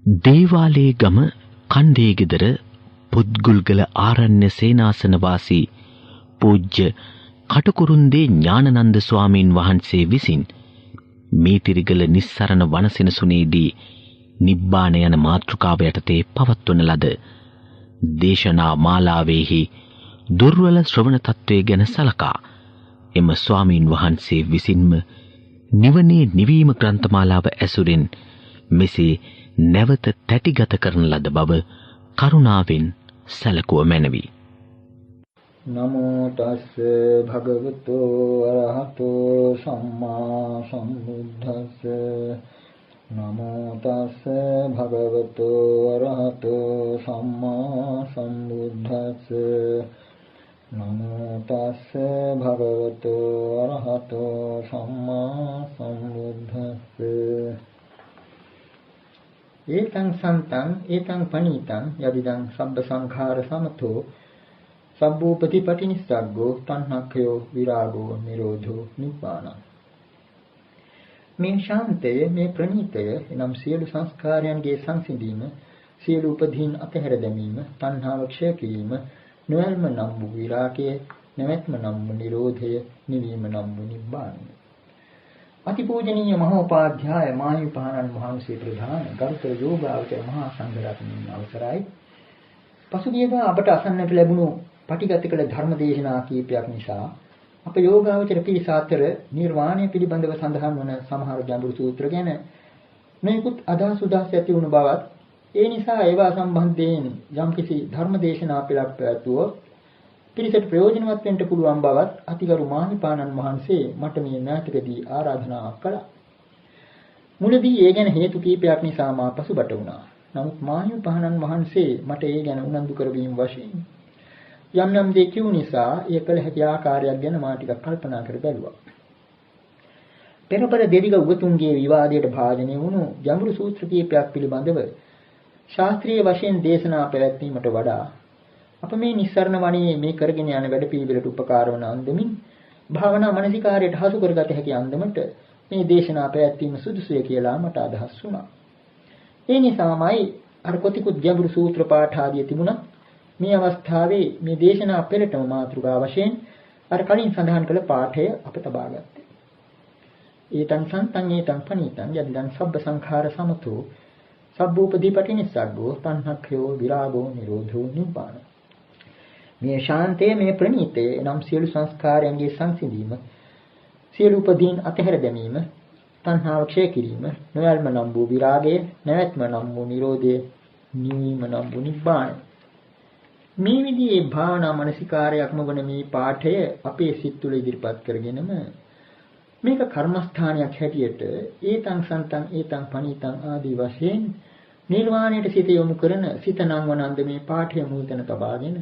දේවාලේ ගම කණ්ඩේ ගෙදර පුත්ගුල්ගල ආරණ්‍ය සේනාසන වාසී පූජ්‍ය කටුකුරුන්දේ ඥානනන්ද ස්වාමීන් වහන්සේ විසින් මීතිරිගල නිස්සරණ වනසෙනසුනේදී නිබ්බාන යන මාතෘකාව යටතේ පවත්වන ලද දේශනා මාලාවේහි දුර්වල ශ්‍රවණ තත්වයේ ගැන සලකා එම ස්වාමීන් වහන්සේ විසින්ම නිවනේ නිවීම ග්‍රන්ථමාලාව ඇසුරින් මෙසේ නැවත තැටිගත කරන ලද බව කරුණාවෙන් සැලකුව මැනවි. නමෝ තස්ස භගවතු අරහතෝ සම්මා සම්බුද්දස්ස නමෝ තස්ස භගවතු අරහතෝ සම්මා සම්බුද්දස්ස නමෝ තස්ස භගවතු අරහතෝ සම්මා සම්බුද්දස්ස ඒතං සන්තං ඒතං පනීතං යදිදං සබ්බ සංඛාර සමතෝ සබ්බෝපතිපටි නිස්සග්ගෝ තණ්හක්ඛයෝ විරාගෝ නිරෝධෝ නිබ්බානං. මේ ශාන්තය මේ ප්‍රණීතය එනම් සියලු සංස්කාරයන්ගේ සංසිඳීම, සියලු උපදීන් අතහැර දැමීම, තණ්හාව ක්ෂය කිරීම, නොයල්ම නම් වූ විරාගය, නැවැත්ම නම් වූ නිරෝධය, නිවීම නම් වූ නිබ්බානය. අතිපූජනීය මහෝපාධ්‍යාය මාහිමිපාණන් වහන්සේ ප්‍රධාන ගරුතර යෝගාවචර මහා සංඝරත්නයන් අවසරයි. පසුගියදා අපට අසන්නට ලැබුණු පටිගත කළ ධර්ම දේශනා කීපයක් නිසා අප යෝගාවචර පිරිස අතර නිර්වාණය පිළිබඳව සඳහන් වන සමහර ගැඹුරු සූත්‍ර ගැන මේකුත් අදහස් උදාස් ඇති වුණු බවත්, ඒ නිසා ඒවා සම්බන්ධයෙන් යම්කිසි ධර්ම දේශනා පෙළක් පැවැත්වුවොත් පිරිසට ප්‍රයෝජනවත් වෙන්න පුළුවන් බවත් අතිගරු මාහිමිපාණන් වහන්සේ මට මේ නාටකදී ආරාධනාවක් කළා. මුලදී ඒ ගැන හේතු කීපයක් නිසා මා පසුබට වුණා. නමුත් මාහිමිපාණන් වහන්සේ මට ඒ ගැන උනන්දු කරවීම වශයෙන් යම් යම් දේ කියු නිසා ඒ කළ හැකි ආකාරයක් ගැන මා ටිකක් කල්පනා කර බැලුවා. පෙරපර දෙවිග උගතුන්ගේ විවාදයට භාජනය වුණු ගැඹුරු සූත්‍ර කීපයක් පිළිබඳව ශාස්ත්‍රීය වශයෙන් දේශනා පැවැත්වීමට වඩා අප මේ නිස්සරණ වණේ මේ කරගෙන යන වැඩපිළිවෙලට උපකාර වන අන්දමින් භාවනා මනසිකාරයට හසු කරගත හැකි අන්දමට මේ දේශනා පැවැත්වීම සුදුසුය කියලා මට අදහස් වුණා. ඒ නිසාමයි අර කොතිකුත් ගැඹුරු සූත්‍ර පාඨ ආදිය තිබුණා. මේ අවස්ථාවේ මේ දේශනා පෙළටම මාතෘකාව වශයෙන් අර කලින් සඳහන් කළ පාඨය අප තබා ගත්තා. ඒතං සන්තං ඒතං පනීතං යදිදං සබ්බ සංඛාර සමතෝ සබ්බෝපදීපටි නිස්සග්ගෝ තණ්හක්ඛයෝ විරාගෝ නිරෝධෝ නිබ්බාන. මේ ශාන්තය මේ ප්‍රණීතය නම් සියලු සංස්කාරයන්ගේ සංසිඳීම, සියලු උපදීන් අතහැර දැමීම, තණ්හාව ක්ෂය කිරීම, නොයල්ම නම් වූ විරාගය, නැවැත්ම නම් වූ නිරෝධය, නිවීම නම් වූ නිබ්බාන. මේ විදිහේ භාවනා මනසිකාරයක්ම වන මේ පාඨය අපේ සිත් තුළ ඉදිරිපත් කරගෙනම මේක කර්මස්ථානයක් හැටියට ඒතං සන්තං ඒතං පනීතං ආදී වශයෙන් නිර්වාණයට සිත යොමු කරන සිත නම් වනන්ද මේ පාඨය මුල්තන තබාගෙන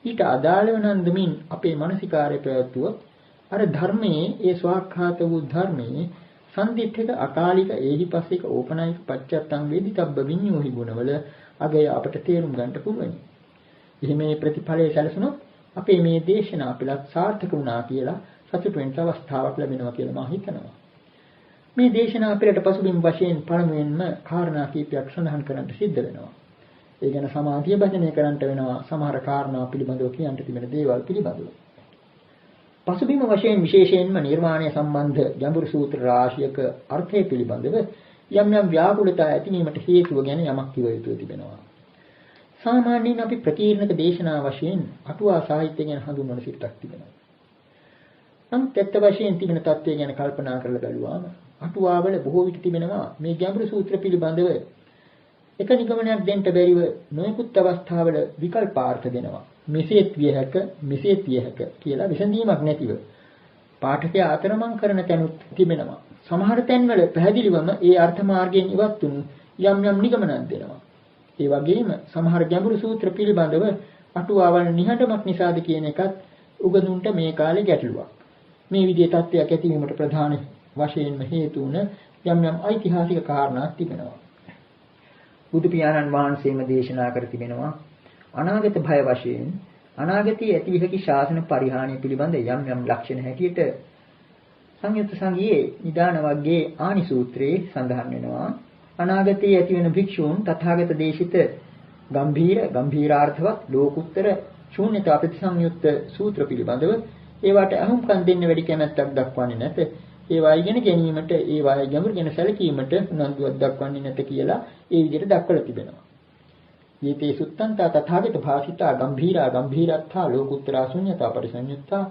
ඊට අදාළ වනන්දමින් අපේ මනසිකාරය පැවැත්වුවොත් අර ධර්මයේ ඒ ස්වාක්ඛාත වූ ධර්මයේ සම්දිත්තික අකාලික ඒහිපස්සික ඕපනායික පච්චත්තං වේදිතබ්බ විඤ්ඤෝහි ගුණවල අගය අපට තේරුම් ගන්නට පුළුවන්. එහෙම මේ ප්‍රතිඵලයේ සැලසුණොත් අපේ මේ දේශනා අපලත් සාර්ථක වුණා කියලා සතුටු වෙන්න අවස්ථාවක් ලැබෙනවා කියලා මම හිතනවා. මේ දේශනා අපලට පසුබිම් වශයෙන් පළමුවෙන්ම කාරණා කීපයක් සඳහන් කරන්න සිද්ධ වෙනවා. ඒ ගැන සමාධිය භජනය කරන්නට වෙනවා. සමහර කාරණා පිළිබඳව කියන්න තිබෙන දේවල් පිළිබඳව. පසුබිම වශයෙන් විශේෂයෙන්ම නිර්වාණය සම්බන්ධ ගැඹුරු සූත්‍ර රාශියක අර්ථය පිළිබඳව යම් යම් ව්‍යාකූලතා ඇතිවීමට හේතුව ගැන යමක් කිව යුතු තිබෙනවා. සාමාන්‍යයෙන් අපි ප්‍රකීර්ණක දේශනා වශයෙන් අටුවා සාහිත්‍ය ගැන හඳුන්වන සිටක් තිබෙනවා. නමුත් ඇත්ත වශයෙන් තිබෙන தත්ත්වය ගැන කල්පනා කරලා බැලුවාම අටුවාවල බොහෝ විට තිබෙනවා මේ ගැඹුරු සූත්‍ර පිළිබඳව එක නිගමනයක් දෙන්න බැරිව නොයෙකුත් අවස්ථාවල විකල්පාර්ථ දෙනවා. මෙසේත් විය හැක, මෙසේත් විය හැක කියලා විසඳීමක් නැතිව පාඨකයා අතරමං කරන තැනුත් තිබෙනවා. සමහර තැන්වල පැහැදිලිවම ඒ අර්ථ මාර්ගයෙන් ඉවත් වුණු යම් යම් නිගමනක් දෙනවා. ඒ වගේම සමහර ගැඹුරු සූත්‍ර පිළිබඳව අටුවාවල නිහඬමක් නිසාද කියන එකත් උගතුන්ට මේ කාලේ ගැටලුවක්. මේ විදිහේ තත්ත්වයක් ඇතිවීමට ප්‍රධාන වශයෙන්ම හේතු වුණ යම් යම් ඓතිහාසික කාරණා තිබෙනවා. බුදු පියාණන් වහන්සේම දේශනා කර තිබෙනවා අනාගත භය වශයෙන් අනාගතයේ ඇති විහකි ශාසන පරිහානිය පිළිබඳ යම් යම් ලක්ෂණ හැටියට සංයුත්ත සංගියේ නිදාන වර්ගයේ ආනි සූත්‍රයේ සඳහන් වෙනවා. අනාගතයේ ඇති වෙන භික්ෂූන් තථාගත දේශිත ගම්භීරාර්ථවත් ලෝකුත්තර ශූන්‍යතා ප්‍රතිසංයුක්ත සූත්‍ර පිළිබඳව ඒවට අහුම්කම් දෙන්න වැඩි කැමැත්තක් දක්වන්නේ නැත. ඒවා ඉගෙන ගැනීමට ඒවායේ ගැඹුරු ගැන සැලකීමට උනන්දුවක් දක්වන්නේ නැත කියලා ඒ විදිහට දක්වලා තිබෙනවා. යේතේ සුත්තන්තා තථාගත භාසිතා ගම්භීරත්තා ලෝකුත්තරා ශුන්‍යතා පරිසංයුක්තා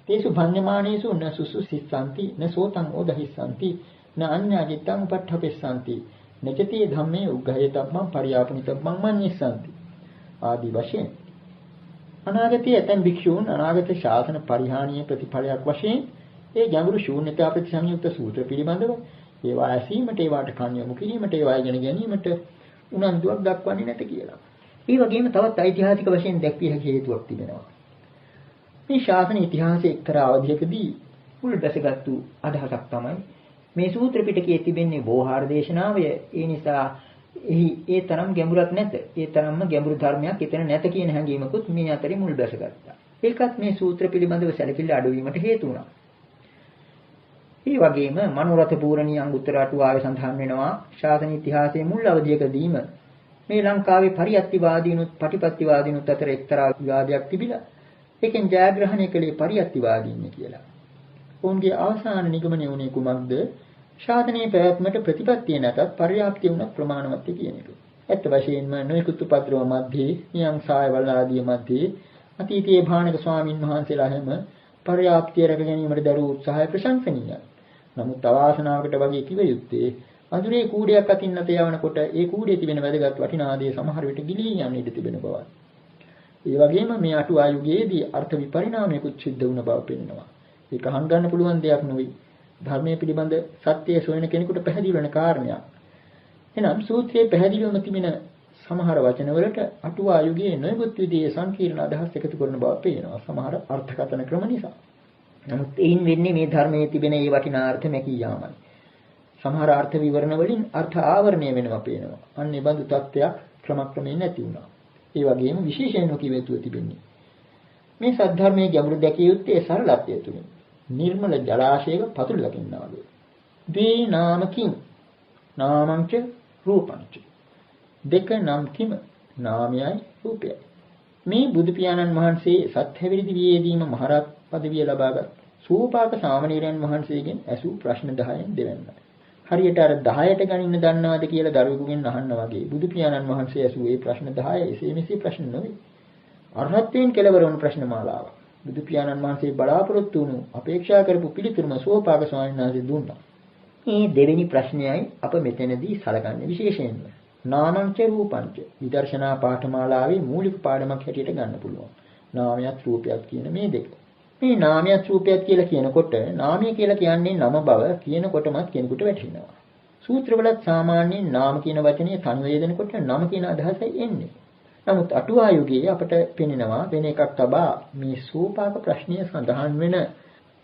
තේසු භඤ්ඤමානේසු න සුසුසිස්සanti න සෝතං ඕදහිස්සanti න අඤ්ඤාජිතං උපට්ඨපෙස්සanti නචති ධම්මේ උග්ඝයතම්මං පරියාපනිතම්මං මඤ්ඤස්සanti ආදි වශයෙන් අනාගතයේ ඇතැම් භික්ෂූන් අනාගත ශාසන පරිහානිය ප්‍රතිඵලයක් වශයෙන් ඒ ගැඹුරු ශූන්‍යතා ප්‍රතිසංයුක්ත සූත්‍ර පිළිබඳව ඒවා ඇසීමට ඒවාට කන් යොමු කිරීමට ඒවා ඉගෙන ගැනීමට උනන්දුවක් දක්වන්නේ නැත කියලා. ඒ වගේම තවත් ඓතිහාසික වශයෙන් දැක්විය හැකි හේතුවක් තිබෙනවා. මේ ශාසන ඉතිහාසයේ එක්තරා අවධියකදී මුල් බැසගත්තු අදහසක් තමයි මේ සූත්‍ර පිටකයේ තිබෙන්නේ බෝහාර දේශනාවය. ඒ නිසා ඒ තරම් ගැඹුරක් නැත. ඒ තරම්ම ගැඹුරු ධර්මයක් එතන නැත කියන හැඟීමකුත් මේ අතරේ මුල් බැසගත්තා. ඒකත් මේ සූත්‍ර පිළිබඳව සැලකිලි අඩුවීමට හේතු වුණා. ඒ වගේම මනෝරථ පූර්ණී අංගුත්තර අටුවාවේ සඳහන් වෙනවා ශාසන ඉතිහාසයේ මුල් අවධියකදීම මේ ලංකාවේ පරියත්තිවාදීනුත් පටිපත්තිවාදීනුත් අතර එක්තරා විවාදයක් තිබිලා ඒකෙන් ජයග්‍රහණය කළේ පරියත්තිවාදීන් කියලා. ඔවුන්ගේ අවසාන නිගමනය වුණේ කුමක්ද? ශාසනයේ පැවැත්මට ප්‍රතිපත්තිය නැතත් පර්යාප්තිය වුණත් ප්‍රමාණවත් කියන එක. ඇත්ත වශයෙන්ම නොයෙකුත් උපද්‍රව මැද්දේ, නියං සායවල ආදී මැද්දේ අතීතයේ භාණක ස්වාමින් වහන්සේලා හැම පර්යාප්තිය රැක ගැනීමට දරූ උත්සාහය ප්‍රශංසනීයයි. නමුත් අවාසනාවකට වගේ කිව යුත්තේ අඳුරේ කූඩයක් අතින් නැත යවනකොට ඒ කූඩේ තිබෙන වැදගත් වටිනා දේ සමහර විට ගිලී යන්න ඉඩ තිබෙන බවයි. ඒ වගේම මේ අටුවා යුගයේදී අර්ථ විපරිණාමයකුත් සිද්ධ වුණ බව පෙනෙනවා. ඒක හංගන්න පුළුවන් දෙයක් නෙවෙයි. ධර්මයේ පිළිබඳ සත්‍යය සොයන කෙනෙකුට පැහැදිලි වෙන කාරණයක්. එනම් සූත්‍රයේ පැහැදිලිවම තිබෙන සමහර වචනවලට අටුවා යුගයේ නොයෙකුත් විදිහේ සංකීර්ණ අදහස් එකතු කරන බව පේනවා. සමහර අර්ථකථන ක්‍රම නිසා. නමුත් එයින් වෙන්නේ මේ ධර්මයේ තිබෙන මේ වටිනා අර්ථ මැකී යාමයි. සමහර අර්ථ විවරණ වලින් අර්ථ ආවරණය වෙනවා පේනවා. අන්න ඒ බඳු තත්ත්වයක් ක්‍රමක්‍රමයෙන් නැති වුණා. ඒ වගේම විශේෂයෙන් නොකිය යුතු තිබෙන්නේ. මේ සද්ධර්මයේ ගැඹුරු දැකිය යුත්තේ සරලත්වය තුලින්. නිර්මල ජලාශයක පතුල ලකින්නා වගේ. දී නාමකින් නාමංච රූපංච. දෙක නම් කිම නාමයයි රූපයයි. මේ බුදු පියාණන් වහන්සේ සත්‍යවිරිදි වියේදීම මහරහත් පදවිය ලබාගත් සූපාක සාමණේරයන් වහන්සේගෙන් ඇසූ ප්‍රශ්න 10න් දෙවන්නයි. හරියට අර 10ට ගණින්න දන්නවද කියලා දරුවෙකුගෙන් අහන්න වගේ බුදු පියාණන් වහන්සේ ඇසූ මේ ප්‍රශ්න 10 එසේ මෙසේ ප්‍රශ්න නෙවෙයි. අරහත්යෙන් කෙලවර වුණු ප්‍රශ්න මාලාවක්. බුදු පියාණන් වහන්සේ බලාපොරොත්තු වුණු අපේක්ෂා කරපු පිළිතුරුම සෝපාක ස්වාමීන් වහන්සේ දුන්නා. මේ දෙවෙනි ප්‍රශ්නයයි අප මෙතනදී සලකන්නේ විශේෂයෙන්ම. නාමංච රූපංච විදර්ශනා පාඨමාලාවේ මූලික පාඩමක් හැටියට ගන්න පුළුවන්. නාමයත් රූපයත් කියන මේ දෙක. මේ නාමයත් රූපයත් කියලා කියනකොට නාමය කියලා කියන්නේ නම බව කියනකොටමත් කෙනෙකුට වැටහෙනවා. සූත්‍රවලත් සාමාන්‍යයෙන් නාම කියන වචනේ තනි වේදෙනකොට නම කියන අදහසයි එන්නේ. නමුත් අටුවා යුගයේ අපට පෙනෙනවා වෙන එකක් තබා මේ සෝපාක ප්‍රශ්නය සඳහන් වෙන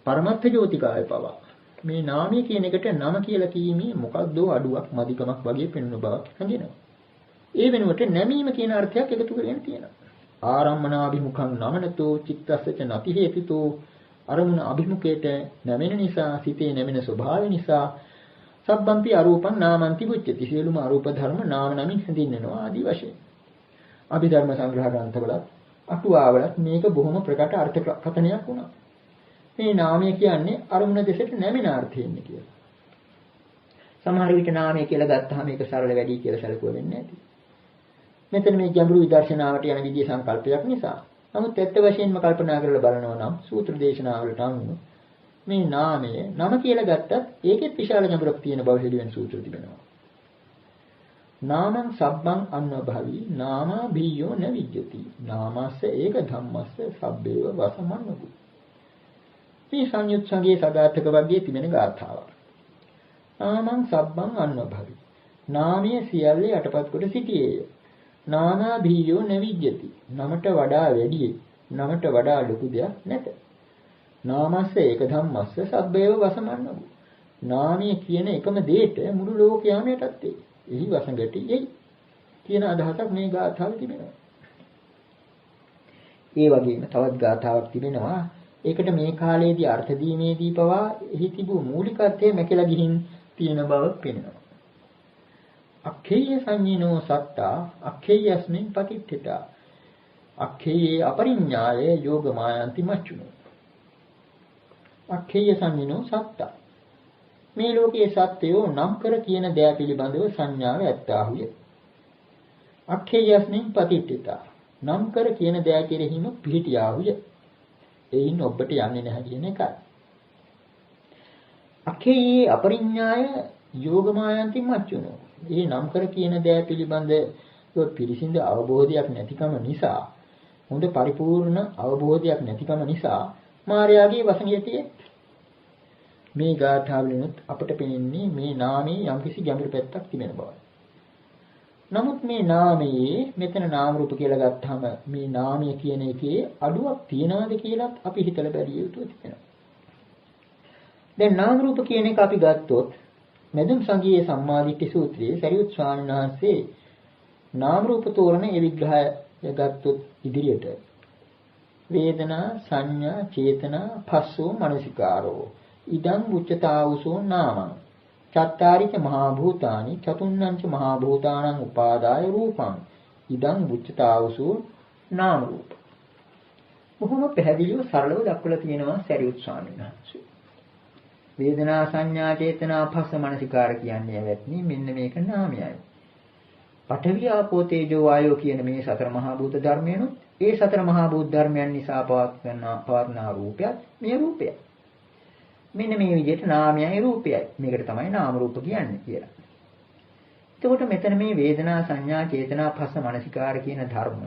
පරමත්ථ ජෝතිකාය පවා මේ නාමය කියන එකට නම කියලා කීමේ මොකක්ද අඩුවක් මදිකමක් වගේ පෙනෙන බවක් හඳිනවා. ඒ වෙනුවට නැමීම කියන අර්ථයක් එකතු කරගෙන තියෙනවා. ආරම්මනාභිමුඛං නමනතෝ චිත්තස්සච නති හේතුතෝ අරමුණ අභිමුඛයට නැමෙන නිසා සිතේ නැමෙන ස්වභාවය නිසා සබ්බම්පි අරූපං නාමන්ති පුච්චති. සියලුම අරූප ධර්ම නාම නමින් හැඳින්වෙනවා ආදී වශයෙන්. අභිධර්ම සංග්‍රහ ග්‍රන්ථවලත් අටුවාවලත් මේක බොහොම ප්‍රකට අර්ථ කථනයක් වුණා. මේ නාමය කියන්නේ අරමුණ දෙසට නැමෙන අර්ථයෙන්නේ කියලා. සමහර විට නාමය කියලා ගත්තාම මේක සරල වැඩි කියලා සැලකුව වෙන්නේ නැති. මෙතන මේ ගැඹුරු විදර්ශනාවට යන විදිය සංකල්පයක් නිසා. නමුත් ඇත්ත වශයෙන්ම කල්පනා කරලා බලනවා නම් සූත්‍ර දේශනාවලට අනුව මේ නාමය නම කියලා ගත්තත් ඒකෙත් විශාල ගැඹුරක් තියෙන බව හෙළිවෙන සූත්‍ර තිබෙනවා. නාමං සබ්බං අන්වභවී නාමා බියෝ න විජ්ජති නාමස්ස ඒක ධම්මස්ස සබ්බේව වසමන්නකු. මේ සංයුත් සංගයේ සදාතක වර්ගයේ තිබෙන ගාථාවක්. නාමං සබ්බං අන්වභවී නාමය සියල්ල යටපත් කොට සිටියේය. නානා බියෝ න විජ්ජති නමට වඩා වැඩි නමට වඩා ලොකු දෙයක් නැත. නාමස්ස ඒක ධම්මස්ස සබ්බේව වසමන්නකු. නාමය කියන එකම දෙයට මුළු ලෝකයම යටත් වේ. එහි වසඟටි එයි කියන අදහසක් මේ ගාථාවේ තිබෙනවා. ඒ වගේම තවත් ගාථාවක් තිබෙනවා. ඒකට මේ කාලයේදී අර්ථ දීමේදී පවා එහි තිබූ මූලික අර්ථය මැකලා ගිහින් තියෙන බව පේනවා. අක්ඛේය සංඤිනෝ සත්තා අක්ඛේයස්මින් පතිට්ඨිතා අක්ඛේයේ අපරිඤ්ඤාය යෝගමායන්ති මච්චුනෝ. අක්ඛේය සංඤිනෝ සත්තා මේ ලෝකයේ සත්‍යෝ නම් කර කියන දෑ පිළිබඳව සංඥාව ඇත්තාහුය. අක්ඛේයස්මින් පතිට්ඨිතා නම් කර කියන දෑ කෙරෙහිම පිහිටියාහුය. එයින් ඔබට යන්නේ නැහැ කියන එකයි. අක්ඛේයේ අපරිඤ්ඤාය යෝගමායන්ති මච්චුනෝ. මේ නම් කර කියන දෑ පිළිබඳව පිරිසිදු අවබෝධයක් නැතිකම නිසා, හොඳ පරිපූර්ණ අවබෝධයක් නැතිකම නිසා මායාවේ වසඟයතියේ මේ ගාථාවලිනුත් අපට පෙනෙන්නේ මේ නාමයේ යම්කිසි ගැඹුරු පැත්තක් තිබෙන බවයි. නමුත් මේ නාමයේ මෙතන නාම රූප කියලා ගත්තාම මේ නාමය කියන එකේ අඩුවක් තියනවාද කියලා අපි හිතලා බැලිය යුතු වෙනවා. දැන් නාම රූප කියන එක අපි ගත්තොත් මෙදුම් සංගීයේ සම්මාදිට්ඨි සූත්‍රයේ සරියුත් ස්වාමීන් වහන්සේ නාම රූප තෝරන ඒ විග්‍රහය ගත්තොත් ඉදිරියට වේදනා සංඥා චේතනා පස්සෝ මනසිකාරෝ ඉදං උච්චතාවසෝ නාමං චත්තාරිච මහා භූතානි චතුන්නංච මහා භූතානං උපාදාය රූපං ඉදං උච්චතාවසෝ නාම රූප. බොහොම පැහැදිලිව සරලව දක්වලා තියෙනවා සරියුත් ස්වාමීන් වහන්සේ. වේදනා සංඥා චේතනා පස්ස මනසිකාර කියන්නේ ඇවැත්නි මෙන්න මේක නාමයයි. පඨවි ආපෝ තේජෝ වායෝ කියන මේ සතර මහා භූත ධර්මයන්ොත් ඒ සතර මහා භූත ධර්මයන් නිසා පවත්නා රූපයත් මේ රූපයයි. මෙන්න මේ විදිහට නාමයයි රූපයයි. මේකට තමයි නාම රූප කියන්නේ කියලා. එතකොට මෙතන මේ වේදනා සංඥා චේතනා පස්ස මනසිකාර කියන ධර්ම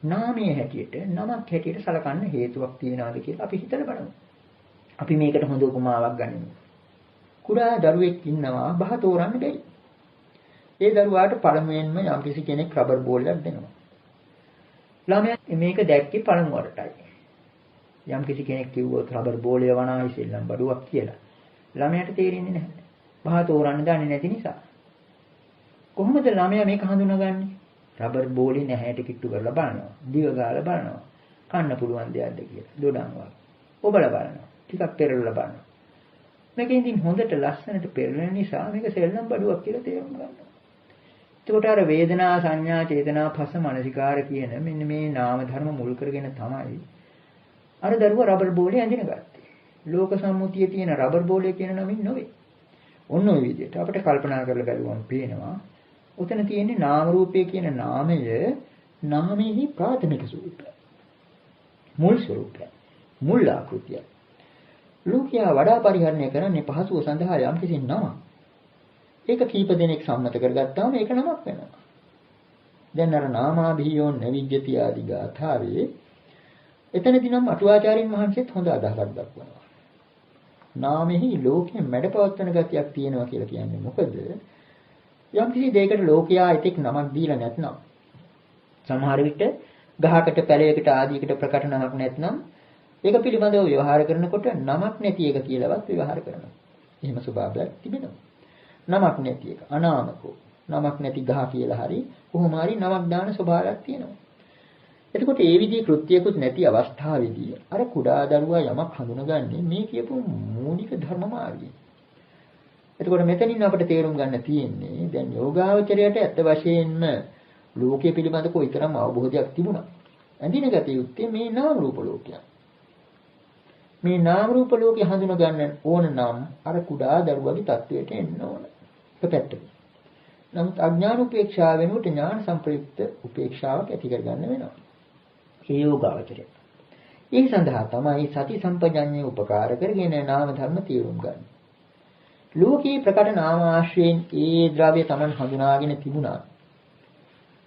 නාමයේ හැටියට නමක් හැටියට සලකන්න හේතුවක් තියනවාද කියලා අපි හිතලා බලමු. අපි මේකට හොඳ උපමාවක් ගනිමු. කුඩා දරුවෙක් ඉන්නවා බහ තෝරන්න බැරි. ඒ දරුවාට පළමුවෙන්ම යම්කිසි කෙනෙක් රබර් බෝලයක් දෙනවා. ළමයා මේක දැක්කේ පළමු වරටයි. යම්කිසි කෙනෙක් කිව්වොත් රබර් බෝලය වනායි සෙල්ලම් බඩුවක් කියලා. ළමයාට තේරෙන්නේ නැහැ. බහ තෝරන්න දන්නේ නැති නිසා. කොහොමද ළමයා මේක හඳුනාගන්නේ? රබර් බෝලේ නැහැට කිට්ටු කරලා බලනවා. දිව ගාලා බලනවා. කන්න පුළුවන් දෙයක්ද කියලා. දොඩම් වගේ. ඔබලා බලනවා. ටිකක් පෙරලලා බලනවා. මේක ඉතින් හොඳට ලස්සනට පෙරලෙන නිසා මේක සෙල්ලම් බඩුවක් කියලා තේරුම් ගන්නවා. එතකොට අර වේදනා සංඥා චේතනා පස්ස මනසිකාර කියන මෙන්න මේ නාම ධර්ම මුල් කරගෙන තමයි අර දරුවා රබර් බෝලේ ඇඳිනගත්තේ. ලෝක සම්මුතියේ තියෙන රබර් බෝලේ කියන නමින් නෙවෙයි. ඔන්න ඔය විදිහට අපිට කල්පනා කරලා බලුවම පේනවා උතන තියෙන්නේ නාම රූපය කියන නාමය නාමයේ ප්‍රාථමික ස්වરૂපය. මුල් ස්වરૂපය. මුල් ආකෘතිය. ලෝකයා වඩා පරිහරණය කරන්නේ පහසුව සඳහා යම් කිසි නමක්. ඒක කීප දෙනෙක් සම්මත කරගත්තාම ඒක නමක් වෙනවා. දැන් අර නාමාභියෝ නවිජ්ජති ආදී ගාථාවේ එතනදී නම් අටුවාචාරින් වහන්සේත් හොඳ අදහසක් දක්වනවා. නාමෙහි ලෝකෙ මැඩපවත්වන ගතියක් තියෙනවා කියලා කියන්නේ මොකද? යම් කිසි දෙයකට ලෝකයා ඉතික් නමක් දීලා නැත්නම් සමහර විට ගහකට පැලයකට ආදීකට ප්‍රකට නමක් නැත්නම් ඒක පිළිබඳව ව්‍යවහාර කරනකොට නමක් නැති එක කියලාවත් ව්‍යවහාර කරනවා. එහෙම ස්වභාවයක් තිබෙනවා. නමක් නැති එක අනාමකෝ නමක් නැති ගහ කියලා හරි කොහොම හරි නමක් දාන ස්වභාවයක් තියෙනවා. එතකොට ඒ විදිහේ කෘත්‍යයකුත් නැති අවස්ථාවේදී අර කුඩා දරුවා යමක් හඳුනගන්නේ මේ කියපු මූලික ධර්ම මාර්ගයෙන්. එතකොට මෙතනින් අපිට තේරුම් ගන්න තියෙන්නේ දැන් යෝගාවචරයට ඇත්ත වශයෙන්ම ලෝකයේ පිළිබඳ කොයිතරම් අවබෝධයක් තිබුණා. ඇඳින ගතිය යුත්තේ මේ නාම රූප ලෝකයක්. මේ නාම රූප ලෝකේ හඳුන ගන්න ඕන නම් අර කුඩා දරුවගේ තත්වයට එන්න ඕන. එක පැත්තකින්. නමුත් අඥාන උපේක්ෂාව වෙනුවට ඥාන සංප්‍රයුක්ත උපේක්ෂාවක් ඇති කරගන්න වෙනවා. ඒ යෝගාවචරය. ඒ සඳහා තමයි සති සම්පජඤ්ඤය උපකාර කරගෙන නාම ධර්ම තේරුම් ගන්න. ලෝකේ ප්‍රකට නාම ආශ්‍රයෙන් ඒ ද්‍රව්‍ය Taman හඳුනාගෙන තිබුණා.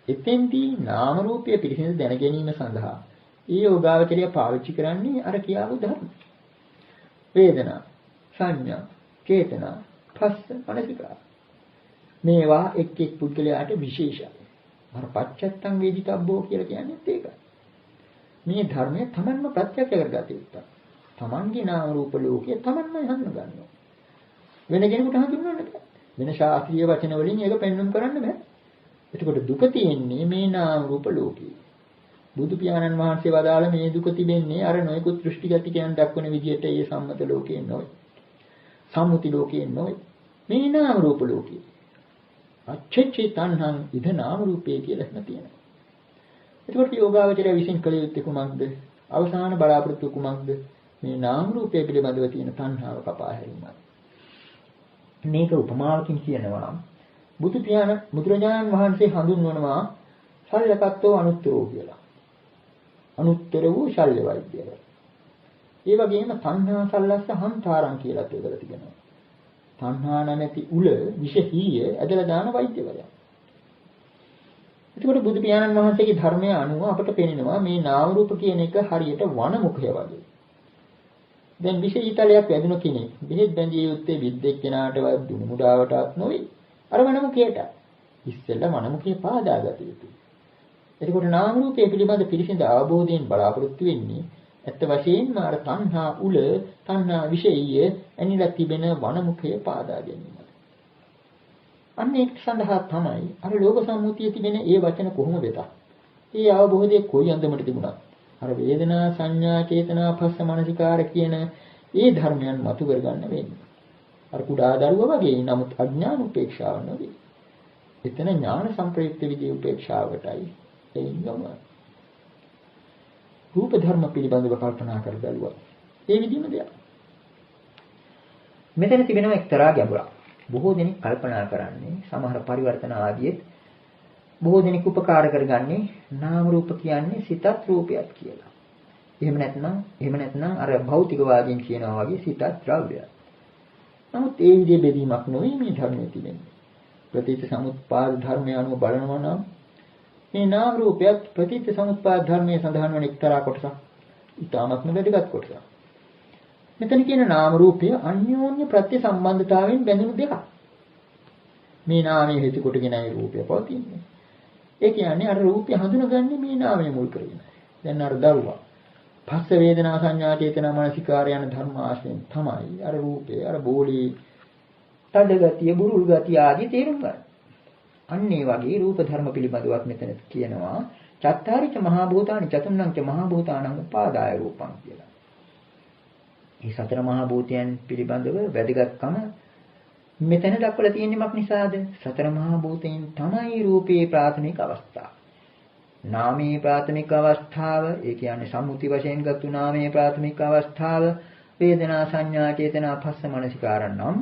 එතෙන්දී නාම රූපය පිළිසිඳ දැන ගැනීම සඳහා ඒ යෝගාවචරය පාවිච්චි කරන්නේ අර කියාපු ධර්ම. වේදනා, සංඥා, චේතනා, පස්ස, මනසිකාර. මේවා එක් එක් පුද්ගලයාට විශේෂයි. අර පච්චත්තං වේදිතබ්බෝ කියලා කියන්නේ ඒකයි. මේ ධර්මය Tamanම ප්‍රත්‍යක්ෂ කරගත යුතුයි. Tamanගේ නාම රූප ලෝකයේ Tamanමයි හඳුනගන්නවා. වෙන කෙනෙකුට හඳුන්වන්න බෑ. වෙන ශාස්ත්‍රීය වචන වලින් ඒක පෙන්වන්න කරන්න බෑ. එතකොට දුක තියෙන්නේ මේ නාම රූප ලෝකේ. බුදු පියාණන් වහන්සේ වදාළ මේ දුක තිබෙන්නේ අර නොයෙකුත් දෘෂ්ටිගතිකයන් දක්වන විදිහට ඒ සම්මත ලෝකේ නොවේ. සම්මුති ලෝකේ නොවේ. මේ නාම රූප ලෝකේ. අච්චච්චේ තණ්හං ඉද නාම රූපේ කියලා එහෙම තියෙනවා. එතකොට යෝගාවචරය විසින් කළ යුත්තේ කුමක්ද? අවසාන බලාපොරොත්තු කුමක්ද? මේ නාම රූපය පිළිබඳව තියෙන තණ්හාව කපා හැරීමයි. මේක උපමාවකින් කියනවා බුදුරජාණන් වහන්සේ හඳුන්වනවා ශල්‍යකත්වෝ අනුත්තරෝ කියලා. අනුත්තර වූ ශල්‍ය වෛද්‍යය. ඒ වගේම තණ්හා සල්ලස්ස හන්තාරං කියලා කියලා තිබෙනවා. තණ්හා නැමැති උල විෂහීය ඇදලා දාන වෛද්‍යවරයා. එතකොට බුදු පියාණන් වහන්සේගේ ධර්මය අනුව අපට පේනවා මේ නාම රූප කියන එක හරියට වනමුඛය වගේ. දැන් විෂීතලයක් වැදුණු කෙනෙක් බෙහෙත් බැඳිය යුත්තේ විද්දෙක් කෙනාටවත් දුනු මුඩාවටවත් නොවේ. අර වනමුඛයට. ඉස්සෙල්ලා වනමුඛය පාදාගත යුතුයි. එතකොට නාම රූපයේ පිළිබඳ පිළිසිඳ අවබෝධයෙන් බලාපොරොත්තු වෙන්නේ ඇත්ත වශයෙන්ම අර තණ්හා උල තණ්හා විෂයීය ඇනිලා තිබෙන වනමුඛය පාදා ගැනීම. අන්න ඒක සඳහා තමයි අර ලෝක සම්මුතියේ තිබෙන ඒ වචන කොහොම වෙතත්. ඒ අවබෝධයේ කොයි අන්දමට තිබුණත් අර වේදනා සංඥා චේතනා පස්ස මනසිකාර කියන ඒ ධර්මයන් මතු කරගන්න වෙන්නේ. අර කුඩා දරුවා වගේ නමුත් අඥාන උපේක්ෂාව නෙවෙයි. එතන ඥාන සම්ප්‍රයුක්ත විදී උපේක්ෂාවටයි එන්නම. රූප ධර්ම පිළිබඳව කල්පනා කර බැලුවා. ඒ විදිහම දෙයක්. මෙතන තිබෙනවා එක්තරා ගැඹුරක්. බොහෝ දෙනෙක් කල්පනා කරන්නේ සමහර පරිවර්තන ආදියෙත් බොහෝ දෙනෙක් උපකාර කරගන්නේ නාම රූප කියන්නේ සිතත් රූපයක් කියලා. එහෙම නැත්නම් අර භෞතිකවාදීන් කියනවා වගේ සිතත් ද්‍රව්‍යයක්. නමුත් ඒ විදිහේ බෙදීමක් නෙවෙයි මේ ධර්මයේ තිබෙන්නේ. ප්‍රතිසමුප්පාද ධර්මය අනුව බලනවා නම් මේ නාම රූපයත් ප්‍රතිසමුප්පාද ධර්මයේ සඳහන් වන එක්තරා කොටසක්. ඊටාත්ම වැදගත් කොටසක්. මෙතන කියන නාම රූපය අන්‍යෝන්‍ය ප්‍රත්‍ය සම්බන්ධතාවයෙන් බැඳුණු දෙකක්. මේ නාමයේ හේතු කොටගෙනයි රූපය පවතින්නේ. ඒ කියන්නේ අර රූපය හඳුනගන්නේ මේ නාමය මුල් කරගෙන. දැන් අර දරුවා පස්ස වේදනා සංඥා චේතනා මනසිකාර යන ධර්ම ආශ්‍රයෙන් තමයි අර රූපය අර බෝලී තද ගතිය බුරුල් ගතිය ආදී තේරුම් ගන්න. අන්න ඒ වගේ රූප ධර්ම පිළිබඳවත් මෙතන කියනවා චත්තාරිච මහා භූතානි චතුන්නංච මහා භූතානං උපාදාය රූපං කියලා. මේ සතර මහා භූතයන් පිළිබඳව වැදගත්කම මෙතන දක්වලා තියෙන්නේ මොකක් නිසාද? සතර මහා භූතයන් තමයි රූපේ ප්‍රාථමික අවස්ථාව. නාමයේ ප්‍රාථමික අවස්ථාව, ඒ කියන්නේ සම්මුති වශයෙන් ගත්තු නාමයේ ප්‍රාථමික අවස්ථාව, වේදනා සංඥා චේතනා පස්ස මනසිකාරණ නම්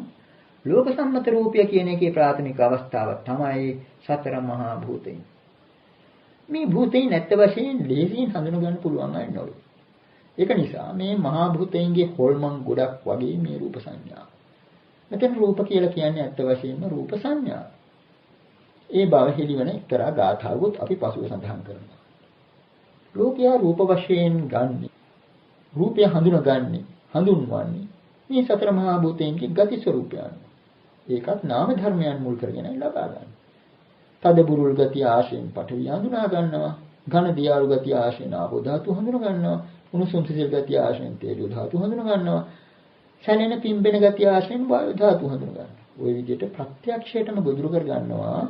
ලෝක සම්මත රූපය කියන එකේ ප්‍රාථමික අවස්ථාව තමයි සතර මහා භූතයන්. මේ භූතයන් ඇත්ත වශයෙන් ලේසියෙන් හඳුනගන්න පුළුවන් අය නෙවෙයි. ඒක නිසා මේ මහා භූතයන්ගේ හොල්මන් ගොඩක් වගේ මේ රූප සංඥා. මෙතන රූප කියලා කියන්නේ ඇත්ත වශයෙන්ම රූප සංඥා. ඒ බව හෙළිවන එක්තරා ගාථාවකුත් අපි පසුව සඳහන් කරනවා. ලෝකයා රූප වශයෙන් ගන්නේ රූපය හඳුනන්නේ මේ සතර මහා භූතයන්ගේ ගති ස්වરૂපයන්. ඒකත් නාම ධර්මයන් මුල් කරගෙනයි ලබා ගන්න. තද බුරුල් ගතිය ආශයෙන් පඨවි හඳුනා ගන්නවා. ඝන දියාරු ගතිය ආශයෙන් ආපෝ ධාතු හඳුනා ගන්නවා. උණුසුම් සිසිල් ගතිය ආශයෙන් තේජෝ ධාතු හඳුනා ගන්නවා. සැනෙන පිම්බෙන ගතිය ආශයෙන් වායු ධාතු හඳුනා ගන්නවා. ওই විදිහට ප්‍රත්‍යක්ෂයටම ගොදුරු කර ගන්නවා